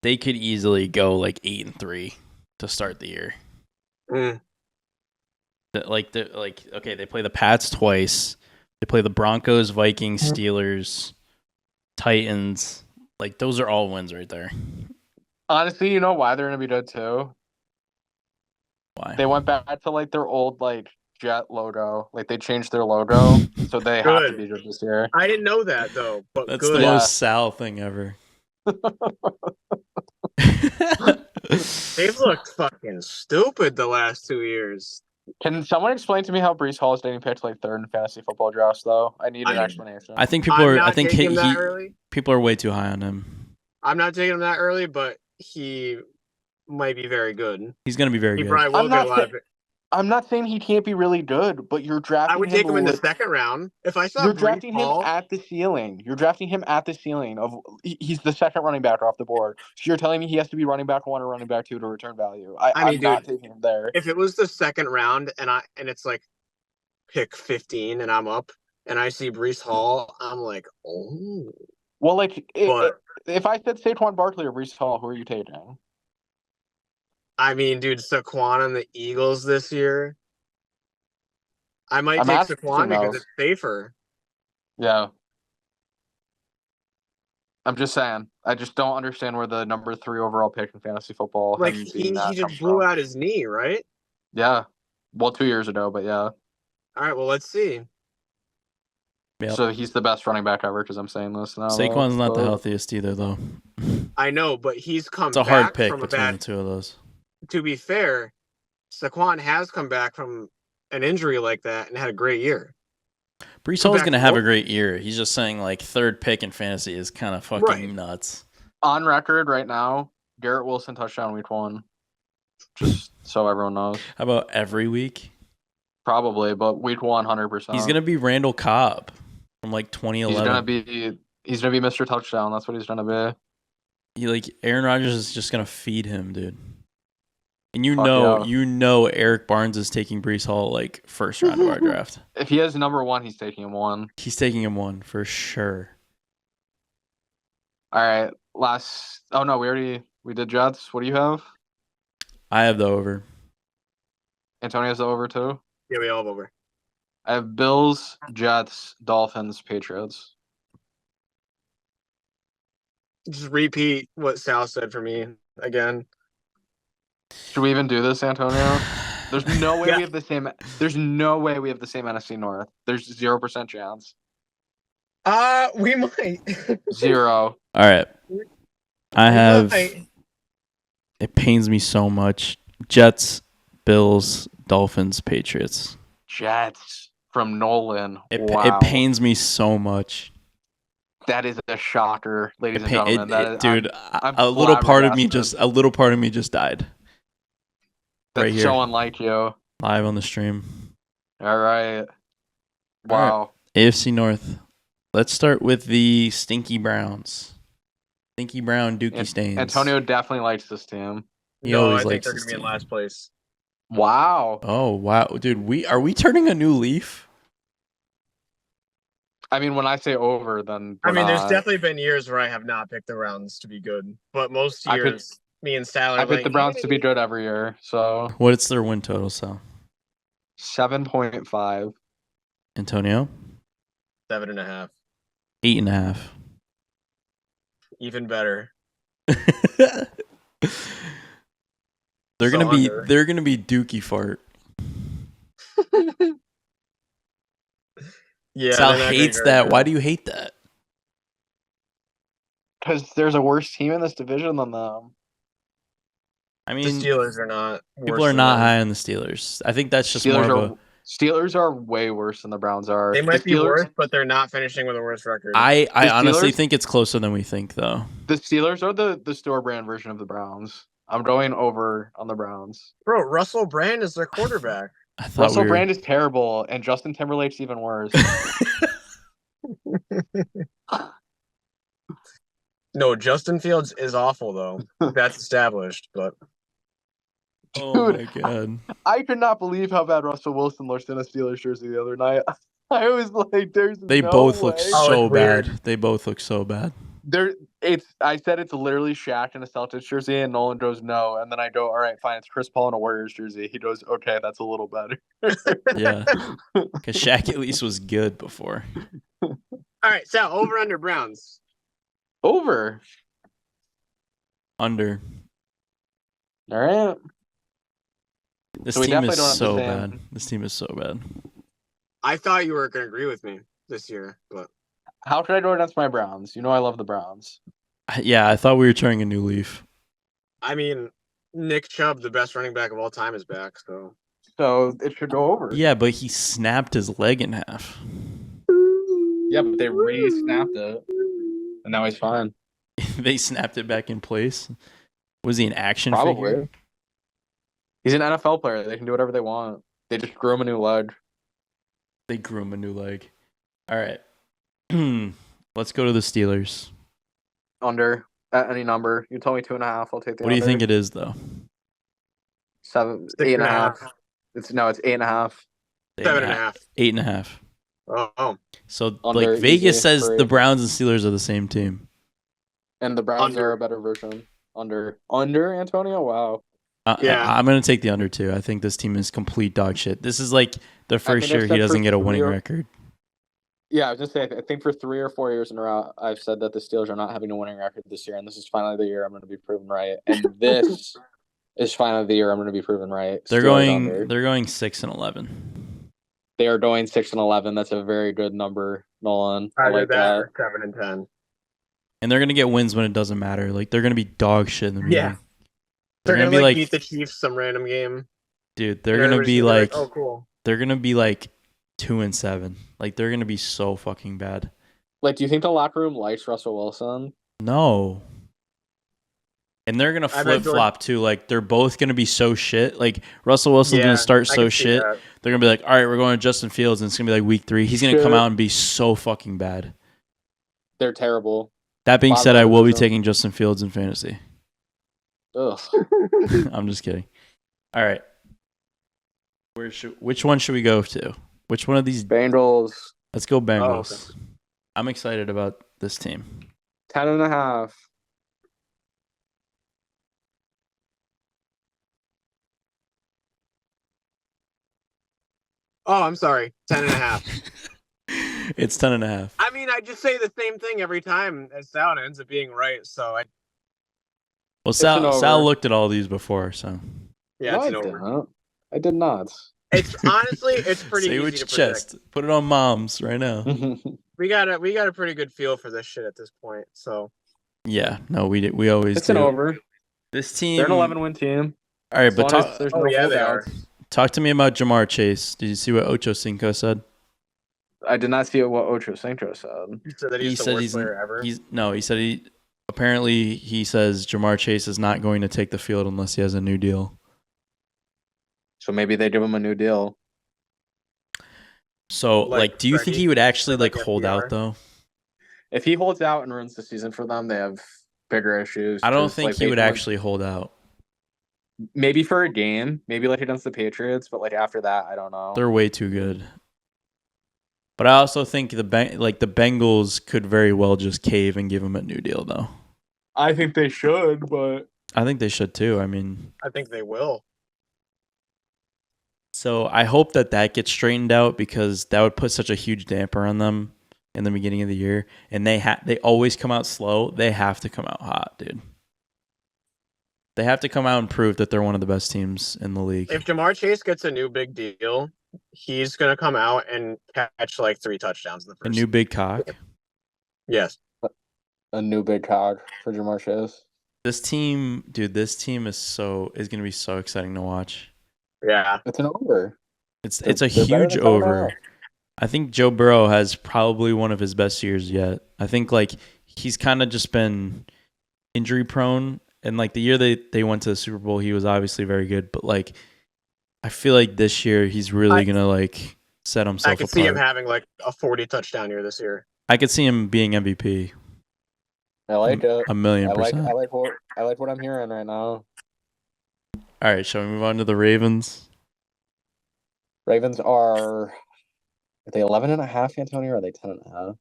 They could easily go like 8-3 to start the year. Mm. Okay, they play the Pats twice. They play the Broncos, Vikings, Steelers, Titans. Like those are all wins right there. Honestly, you know why they're gonna be good too? Why? They went back to like their old like Jet logo. Like they changed their logo, so they have to be good this year. I didn't know that though, but that's the most Sal thing ever. They've looked fucking stupid the last 2 years. Can someone explain to me how Breece Hall is getting picked like 3rd in fantasy football drafts? Though I need an explanation. I think people are way too high on him. I'm not taking him that early, but he might be very good. He's going to be very good. He probably will get a lot of it. I'm not saying he can't be really good, but you're drafting him. I would take him in the second round. If I saw you're drafting him at the ceiling. You're drafting him at the ceiling of he's the second running back off the board. So you're telling me he has to be running back 1 or running back 2 to return value. I'm not taking him there. If it was the second round and it's like pick 15 and I'm up and I see Breece Hall, I'm like, oh. Well, like, But if I said Saquon Barkley or Breece Hall, who are you taking? I mean, dude, Saquon and the Eagles this year. I might I'm take asking Saquon because though. it's safer. Yeah, I'm just saying. I just don't understand where the number 3 overall pick in fantasy football, Like him being he that, just comes blew from. out his knee, right? Yeah, well, 2 years ago, but yeah. All right, well, let's see. Yep. So he's the best running back ever because I'm saying this now. Saquon's not the So- healthiest either, though. I know, but he's come It's a hard back pick from a between the bad. two of those. To be fair, Saquon has come back from an injury like that and had a great year. Brees Come Hall's back going to have a more. great year. He's just saying, like, third pick in fantasy is kind of fucking Right. nuts. On record right now, Garrett Wilson touchdown week 1. Just so everyone knows. How about every week? Probably, but week 1, 100%. He's going to be Randall Cobb from, like, He's 2011. gonna be Mr. Touchdown. That's what he's gonna be. Aaron Rodgers is just going to feed him, dude. And Fuck you know Eric Barnes is taking Brees Hall, like, first round of our draft. If he has number 1, he's taking him 1. He's taking him 1 for sure. All right, last. Oh no, we did Jets. What do you have? I have the over. Antonio's over too. Yeah, we all have over. I have Bills, Jets, Dolphins, Patriots. Just repeat what Sal said for me again. Should we even do this, Antonio? There's no way Yeah. we have the same. There's no way we have the same NFC North. There's 0% chance. We might. 0. All right. I have. might. It pains me so much. Jets, Bills, Dolphins, Patriots. Jets from Nolan. It Wow. pains me so much. That is a shocker, ladies and gentlemen. Dude, I'm a little part of me flabbergasted. just died. That's right here. so unlike you. Live on the stream. All right. Wow. AFC North. Let's start with the Stinky Browns. Stinky Brown Dookie Stains. Antonio definitely likes this team. He No, always I think likes they're this gonna be in team. last place. Wow. Oh wow, dude, are we turning a new leaf? I mean, when I say over, then I we're mean, there's not. definitely been years where I have not picked the Browns to be good, but most I years, me and Sal are I like, picked the Browns to be good every year. So What's their win total, Sal? 7.5. Antonio? 7.5. 8.5. Even better. They're So gonna be under. Dookie fart. Yeah, Sal they're not gonna hates be very that. good. Why do you hate that? Because there's a worse team in this division than them. I The mean, Steelers are not. people worse are than not them. high on the Steelers. I think that's just more of a. Steelers are way worse than the Browns are. They might the be Steelers, worse, but they're not finishing with a worse record. I honestly Steelers- think it's closer than we think, though. The Steelers are the store brand version of the Browns. I'm going over on the Browns. Bro, Russell Brand is their quarterback. I thought Russell we were... Brand is terrible, and Justin Timberlake's even worse. No, Justin Fields is awful though. That's established, but Oh my Dude, god! I could not believe how bad Russell Wilson looked in a Steelers jersey the other night. I was like, "There's They no both look way." so it's weird. bad. They both look so bad. I said it's literally Shaq in a Celtics jersey, and Nolan goes no, and then I go, all right, fine, it's Chris Paul in a Warriors jersey. He goes, okay, that's a little better. Yeah, because Shaq at least was good before. all right, Sal, over under Browns. Over. Under. All right. This So we team definitely is don't have the so same- bad. This team is so bad. I thought you were gonna agree with me this year, but How could I go against my Browns? You know I love the Browns. Yeah, I thought we were turning a new leaf. I mean, Nick Chubb, the best running back of all time, is back. So So it should go over. Yeah, but he snapped his leg in half. Yeah, but they re-snapped it, and now he's fine. They snapped it back in place. Was he an action Probably. figure? He's an NFL player. They can do whatever they want. They just grew him a new leg. They grew him a new leg. All right. Let's go to the Steelers. Under at any number. You told me 2.5. I'll take the What do you under. think it is, though? 7, 6.5. 8.5. It's 8.5. 7.5. 8.5. Oh, So Under like Vegas easy, says free. the Browns and Steelers are the same team. And the Browns Under. are a better version. Under Antonio? Wow. Yeah. I'm going to take the under too. I think this team is complete dog shit. This is like the first I've year he said for doesn't get a 3 winning or record. yeah, I was just saying. I think for 3 or 4 years in a row, I've said that the Steelers are not having a winning record this year, and this is finally the year I'm going to be proven right. And this is finally the year I'm going to be proven right. They're Steelers under. going 6-11. They are going 6-11. That's a very good number, Nolan. I Either like that that. or 7-10. And they're going to get wins when it doesn't matter. Like they're going to be dog shit in the beginning. Yeah. They're They're going to gonna be like beat the Chiefs some random game. dude, they're And going to everybody's be gonna like oh cool. they're going to be like 2-7. Like they're going to be so fucking bad. Like, do you think the locker room likes Russell Wilson? No. And they're gonna I bet flip flop too. Like they're both gonna be so shit. Like Russell Wilson's Yeah, gonna start I so can see shit. that. They're gonna be like, all right, we're going to Justin Fields, and it's gonna be like week 3. He's gonna come Sure. out and be so fucking bad. They're terrible. That being Bottom said, of I the will be division. taking Justin Fields in fantasy. Ugh. I'm just kidding. All right. Which one should we go to? Which one of these? Bengals, Let's go Bengals. Oh, okay. I'm excited about this team. 10.5. Oh, I'm sorry. 10.5. It's 10.5. I mean, I just say the same thing every time as Sal and it ends up being right. So Well, an Sal over. looked at all these before, so yeah, No, it's I an over. didn't. I did not. It's honestly, it's pretty say it easy with to your predict. chest. Put it on moms right now. We got a pretty good feel for this shit at this point. So Yeah, no, we always It's do. an over. This team, They're an 11-win team. All right, As but long as there's no they are. holdouts. talk to me about Jamar Chase. Did you see what Ocho Cinco said? I did not see what Ocho Cinco said. He said that He he's the said worst player ever. he said he says Jamar Chase is not going to take the field unless he has a new deal. So maybe they give him a new deal. So, Like do you think Freddie? he would actually Or like hold out FDR? though? If he holds out and ruins the season for them, they have bigger issues. I don't 'cause, think like, he they would can, like, actually hold out. maybe for a game, maybe like against the Patriots, but like after that, I don't know. They're way too good. But I also think the Bengals could very well just cave and give him a new deal though. I think they should, but I think they should too. I mean, I think they will. so I hope that gets straightened out because that would put such a huge damper on them in the beginning of the year. And they always come out slow. They have to come out hot, dude. They have to come out and prove that they're one of the best teams in the league. If Jamar Chase gets a new big deal, he's gonna come out and catch like 3 touchdowns in the A first. new big cock. Yes. a new big cog for Jamar Chase. This team is going to be so exciting to watch. Yeah. It's an over. It's a They're better huge than over. 7.5. I think Joe Burrow has probably one of his best years yet. I think he's kind of just been injury prone, and the year they went to the Super Bowl, he was obviously very good. But I feel like this year he's really gonna set himself I could apart. see him having like a 40 touchdown year this year. I could see him being MVP. I like it. 1,000,000%. I like what I'm hearing right now. All right, shall we move on to the Ravens? Ravens are they 11.5, Antonio, or are they 10.5?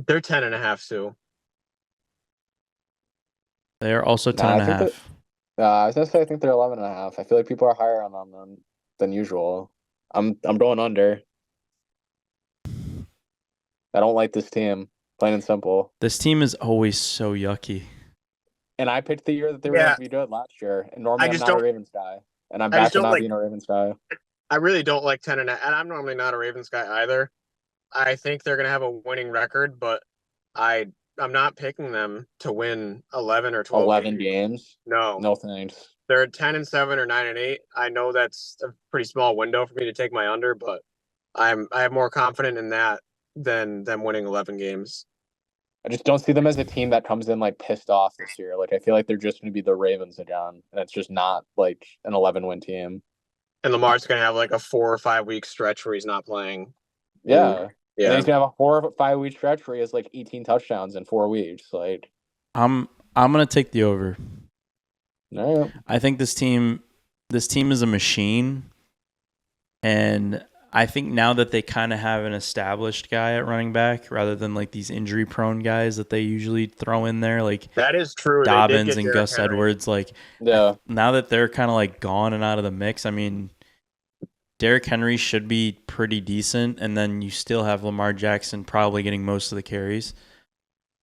They're 10.5, Sue. They are also Nah, I think 10.5. I was gonna say I think they're 11.5. I feel like people are higher on them than usual. I'm going under. I don't like this team, plain and simple. This team is always so yucky. And I picked the year that they were going to be good last year. And normally I'm not a Ravens guy, and I'm back to not being a Ravens guy. I really don't like 10.5, and I'm normally not a Ravens guy either. I think they're gonna have a winning record, but I'm not picking them to win 11 or 12. 11 games? No Thanks. They're 10-7 or 9-8. I know that's a pretty small window for me to take my under, but I have more confidence in that than them winning 11 games. I just don't see them as a team that comes in pissed off this year. I feel like they're just going to be the Ravens again, and it's just not an 11-win team. And Lamar's going to have a 4 or 5 week stretch where he's not playing. Yeah. Yeah. And he's going to have a 4 or 5 week stretch where he has 18 touchdowns in 4 weeks. I'm going to take the over. No. I think this team is a machine, and I think now that they kind of have an established guy at running back rather than like these injury prone guys that they usually throw in there, like That is true. They did Dobbins get and Derrick Gus Henry. Edwards. Like Yeah. now that they're kind of like gone and out of the mix, I mean, Derrick Henry should be pretty decent, and then you still have Lamar Jackson probably getting most of the carries,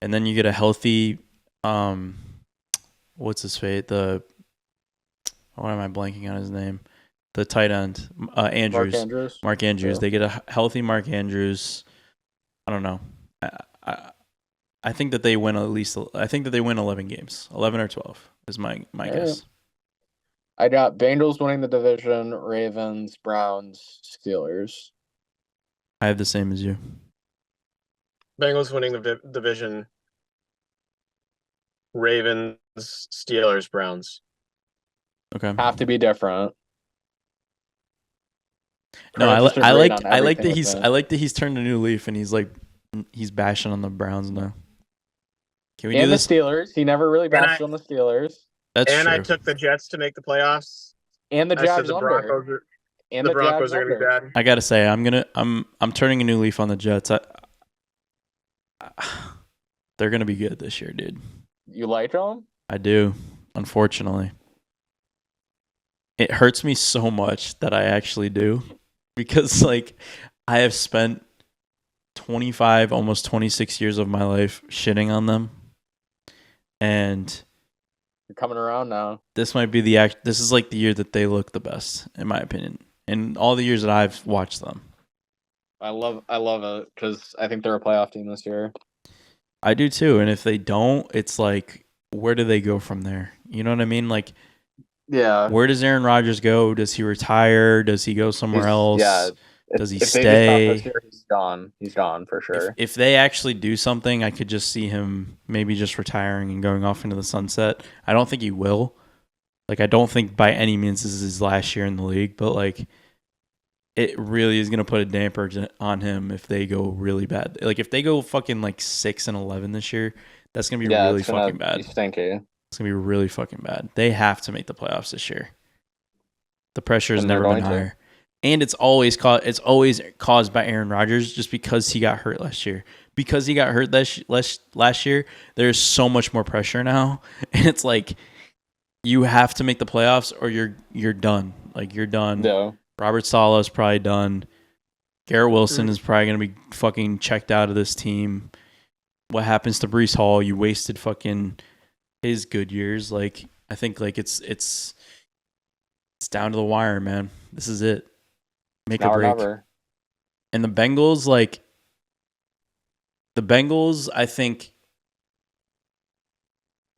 and then you get a healthy, what's his face? Why am I blanking on his name? The tight end, Andrews. Mark Andrews. Yeah. They get a healthy Mark Andrews. I don't know. I think that they win at least. I think that they win 11 games. 11 or 12 is my guess. I got Bengals winning the division, Ravens, Browns, Steelers. I have the same as you. Bengals winning the division. Ravens, Steelers, Browns. Okay. Have to be different. No, I like that he's turned a new leaf and he's bashing on the Browns now. Can we do this? The Steelers. He never really bashed on the Steelers. That's true. I took the Jets to make the playoffs. And the Jags the Broncos and the Broncos are going to be bad. I gotta say, I'm turning a new leaf on the Jets. They're gonna be good this year, dude. You like them? I do. Unfortunately, it hurts me so much that I actually do, because like I have spent 25, almost 26 years of my life shitting on them, and you're coming around now. This might be this is like the year that they look the best, in my opinion, in all the years that I've watched them. I love it because I think they're a playoff team this year. I do too, and if they don't, it's like, where do they go from there? You know what I mean? Like, yeah, where does Aaron Rodgers go? Does he retire? Does he go somewhere else? Yeah. Does he stay? This year, he's gone. He's gone for sure. If they actually do something, I could just see him maybe just retiring and going off into the sunset. I don't think he will. Like, I don't think by any means this is his last year in the league, but like, it really is going to put a damper on him if they go really bad. Like, if they go fucking like 6-11 this year, that's going to be really fucking bad. It's going to be really fucking bad. They have to make the playoffs this year. The pressure has never been higher. And it's always caused by Aaron Rodgers, just because he got hurt last year. Because he got hurt last year, there's so much more pressure now. And it's like, you have to make the playoffs or you're done. Like, you're done. Yeah. Robert Saleh is probably done. Garrett Wilson is probably going to be fucking checked out of this team. What happens to Breece Hall? You wasted fucking his good years. Like, I think like it's down to the wire, man. This is it. Make a break. And the Bengals, I think,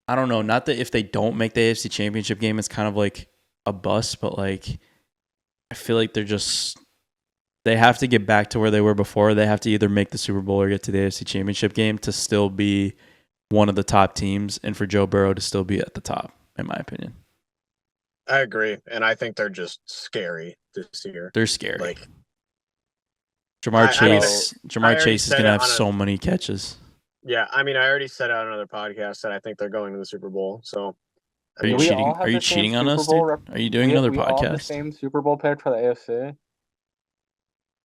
I don't know, not that if they don't make the AFC Championship game, it's kind of like a bust, but like, I feel like they have to get back to where they were before. They have to either make the Super Bowl or get to the AFC Championship game to still be one of the top teams, and for Joe Burrow to still be at the top, in my opinion. I agree, and I think they're just scary this year. They're scary. Like, Jamar Chase is going to have so many catches. Yeah, I mean, I already said on another podcast that I think they're going to the Super Bowl. So, are you cheating? Are you cheating on us, dude? Are you doing another podcast? All the same Super Bowl pick for the AFC.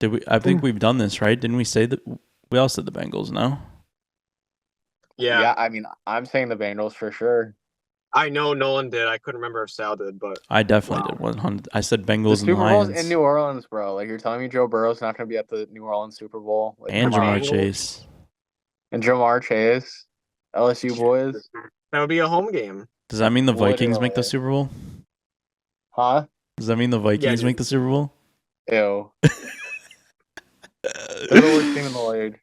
Did we? I think we've done this, right? Didn't we say that? We all said the Bengals, no? Yeah. I mean, I'm saying the Bengals for sure. I know Nolan did. I couldn't remember if Sal did, but I definitely did. 100. I said Bengals and Lions. The Super Bowl's in New Orleans, bro. Like, you're telling me Joe Burrow's not going to be at the New Orleans Super Bowl? Like, and Jamar Chase. And Jamar Chase, LSU boys. That would be a home game. Does that mean the Vikings make the Super Bowl? Huh? Does that mean the Vikings make the Super Bowl? Ew. They're the worst team in the league.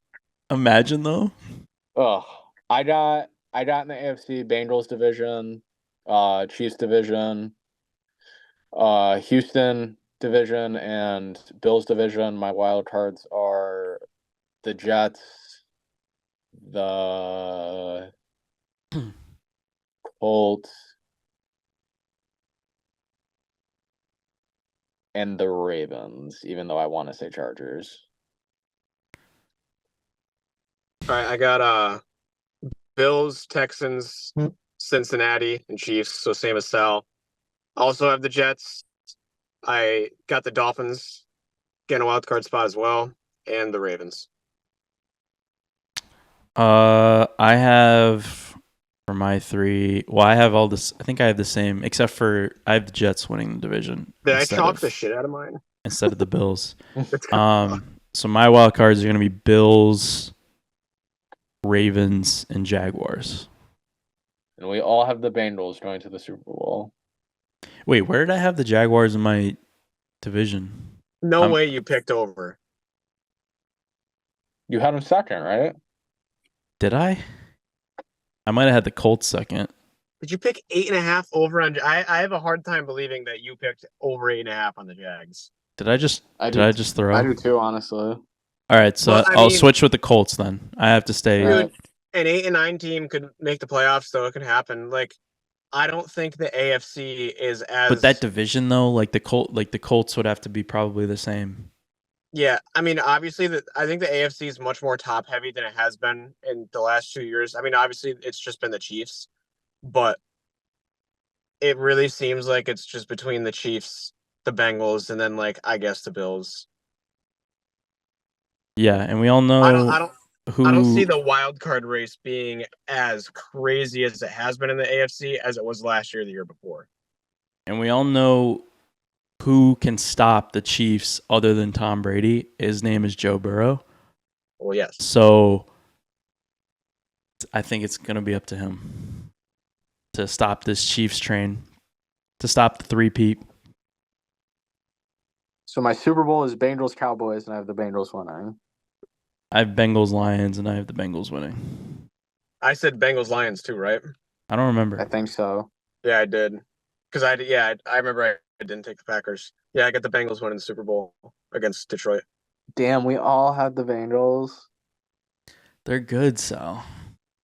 Imagine though. Oh, I got in the AFC Bengals division, Chiefs division, Houston division, and Bills division. My wild cards are the Jets, the Colts, and the Ravens, even though I want to say Chargers. All right, I got Bills, Texans, Cincinnati, and Chiefs, so same as Sal. Also have the Jets. I got the Dolphins, getting a wild card spot as well, and the Ravens. I have for my 3. Well, I have all this. I think I have the same, except for I have the Jets winning the division Did I chalk the shit out of mine? instead of the Bills. It's kind of So my wild cards are going to be Bills, Ravens, and Jaguars. And we all have the Bengals going to the Super Bowl. Wait, where did I have the Jaguars in my division? no way you picked over. You had them second, right? Did I? I might have had the Colts second. Did you pick 8.5 over on? I have a hard time believing that you picked over 8.5 on the Jags. Did I just throw? I do too, honestly. All right, so Well, I'll switch with the Colts then. I have to stay. Dude, an 8 and 9 team could make the playoffs, though. It can happen. Like, I don't think the AFC is as. But that division though, like the Colts would have to be probably the same. Yeah, I mean, obviously, I think the AFC is much more top heavy than it has been in the last 2 years. I mean, obviously, it's just been the Chiefs, but it really seems like it's just between the Chiefs, the Bengals, and then like I guess the Bills. Yeah, and we all know I don't see the wild card race being as crazy as it has been in the AFC as it was last year, or the year before. And we all know who can stop the Chiefs other than Tom Brady. His name is Joe Burrow. Well, yes. So I think it's going to be up to him to stop this Chiefs train, to stop the three-peat. So my Super Bowl is Bengals Cowboys, and I have the Bengals winning. I have Bengals Lions, and I have the Bengals winning. I said Bengals Lions too, right? I don't remember. I think so. Yeah, I did. Because I remember I didn't take the Packers. Yeah, I got the Bengals winning the Super Bowl against Detroit. Damn, we all have the Bengals. They're good, Sal.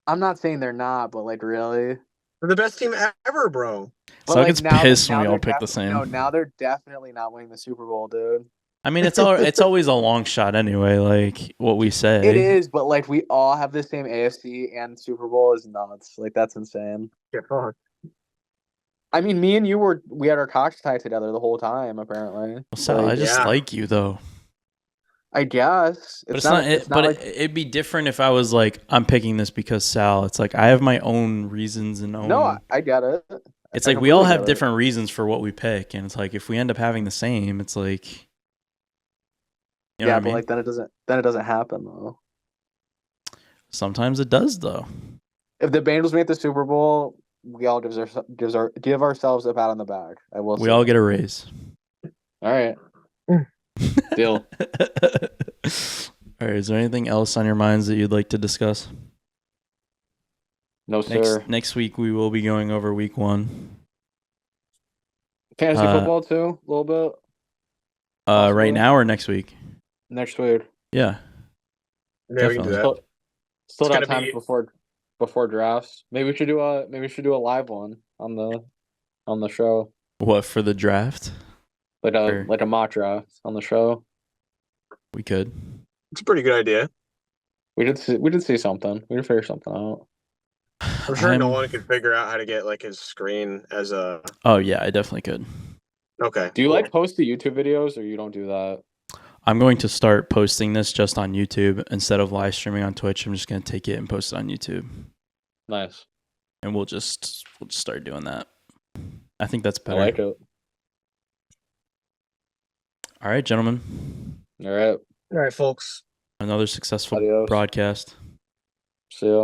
I'm not saying they're not, but like really. They're the best team ever, bro. So I gets pissed when we all pick the same. No, now they're definitely not winning the Super Bowl, dude. I mean, it's always a long shot anyway, like what we say. It is, but like we all have the same AFC and Super Bowl is nuts. Like that's insane. Yeah, fuck. I mean, me and you we had our cocks tied together the whole time, apparently. Well, Sal, I just like you though. I guess. But it's not it'd be different if I was like, I'm picking this because Sal. It's like I have my own reasons and own. No, I get it. It's like we all have different reasons for what we pick, and it's like if we end up having the same, it's like. You know yeah, what I but mean? like then it doesn't happen though. Sometimes it does though. If the Bengals make the Super Bowl, we all give ourselves a pat on the back. We all get a raise. All right. Deal. All right. Is there anything else on your minds that you'd like to discuss? No, sir. Next week we will be going over week 1. Fantasy football too, a little bit. Right now or next week? Next week. Yeah. Yeah, we can do that. Still got time before drafts. Maybe we should do a live one on the show. What, for the draft? Like a mock draft on the show. We could. It's a pretty good idea. We did see something. We did figure something out. I'm sure no one could figure out how to get like his screen as a. Oh yeah, I definitely could. Okay. Do you like post the YouTube videos or you don't do that? I'm going to start posting this just on YouTube instead of live streaming on Twitch. I'm just going to take it and post it on YouTube. Nice. And we'll just start doing that. I think that's better. I like it. All right, gentlemen. All right, folks. Another successful broadcast. See ya.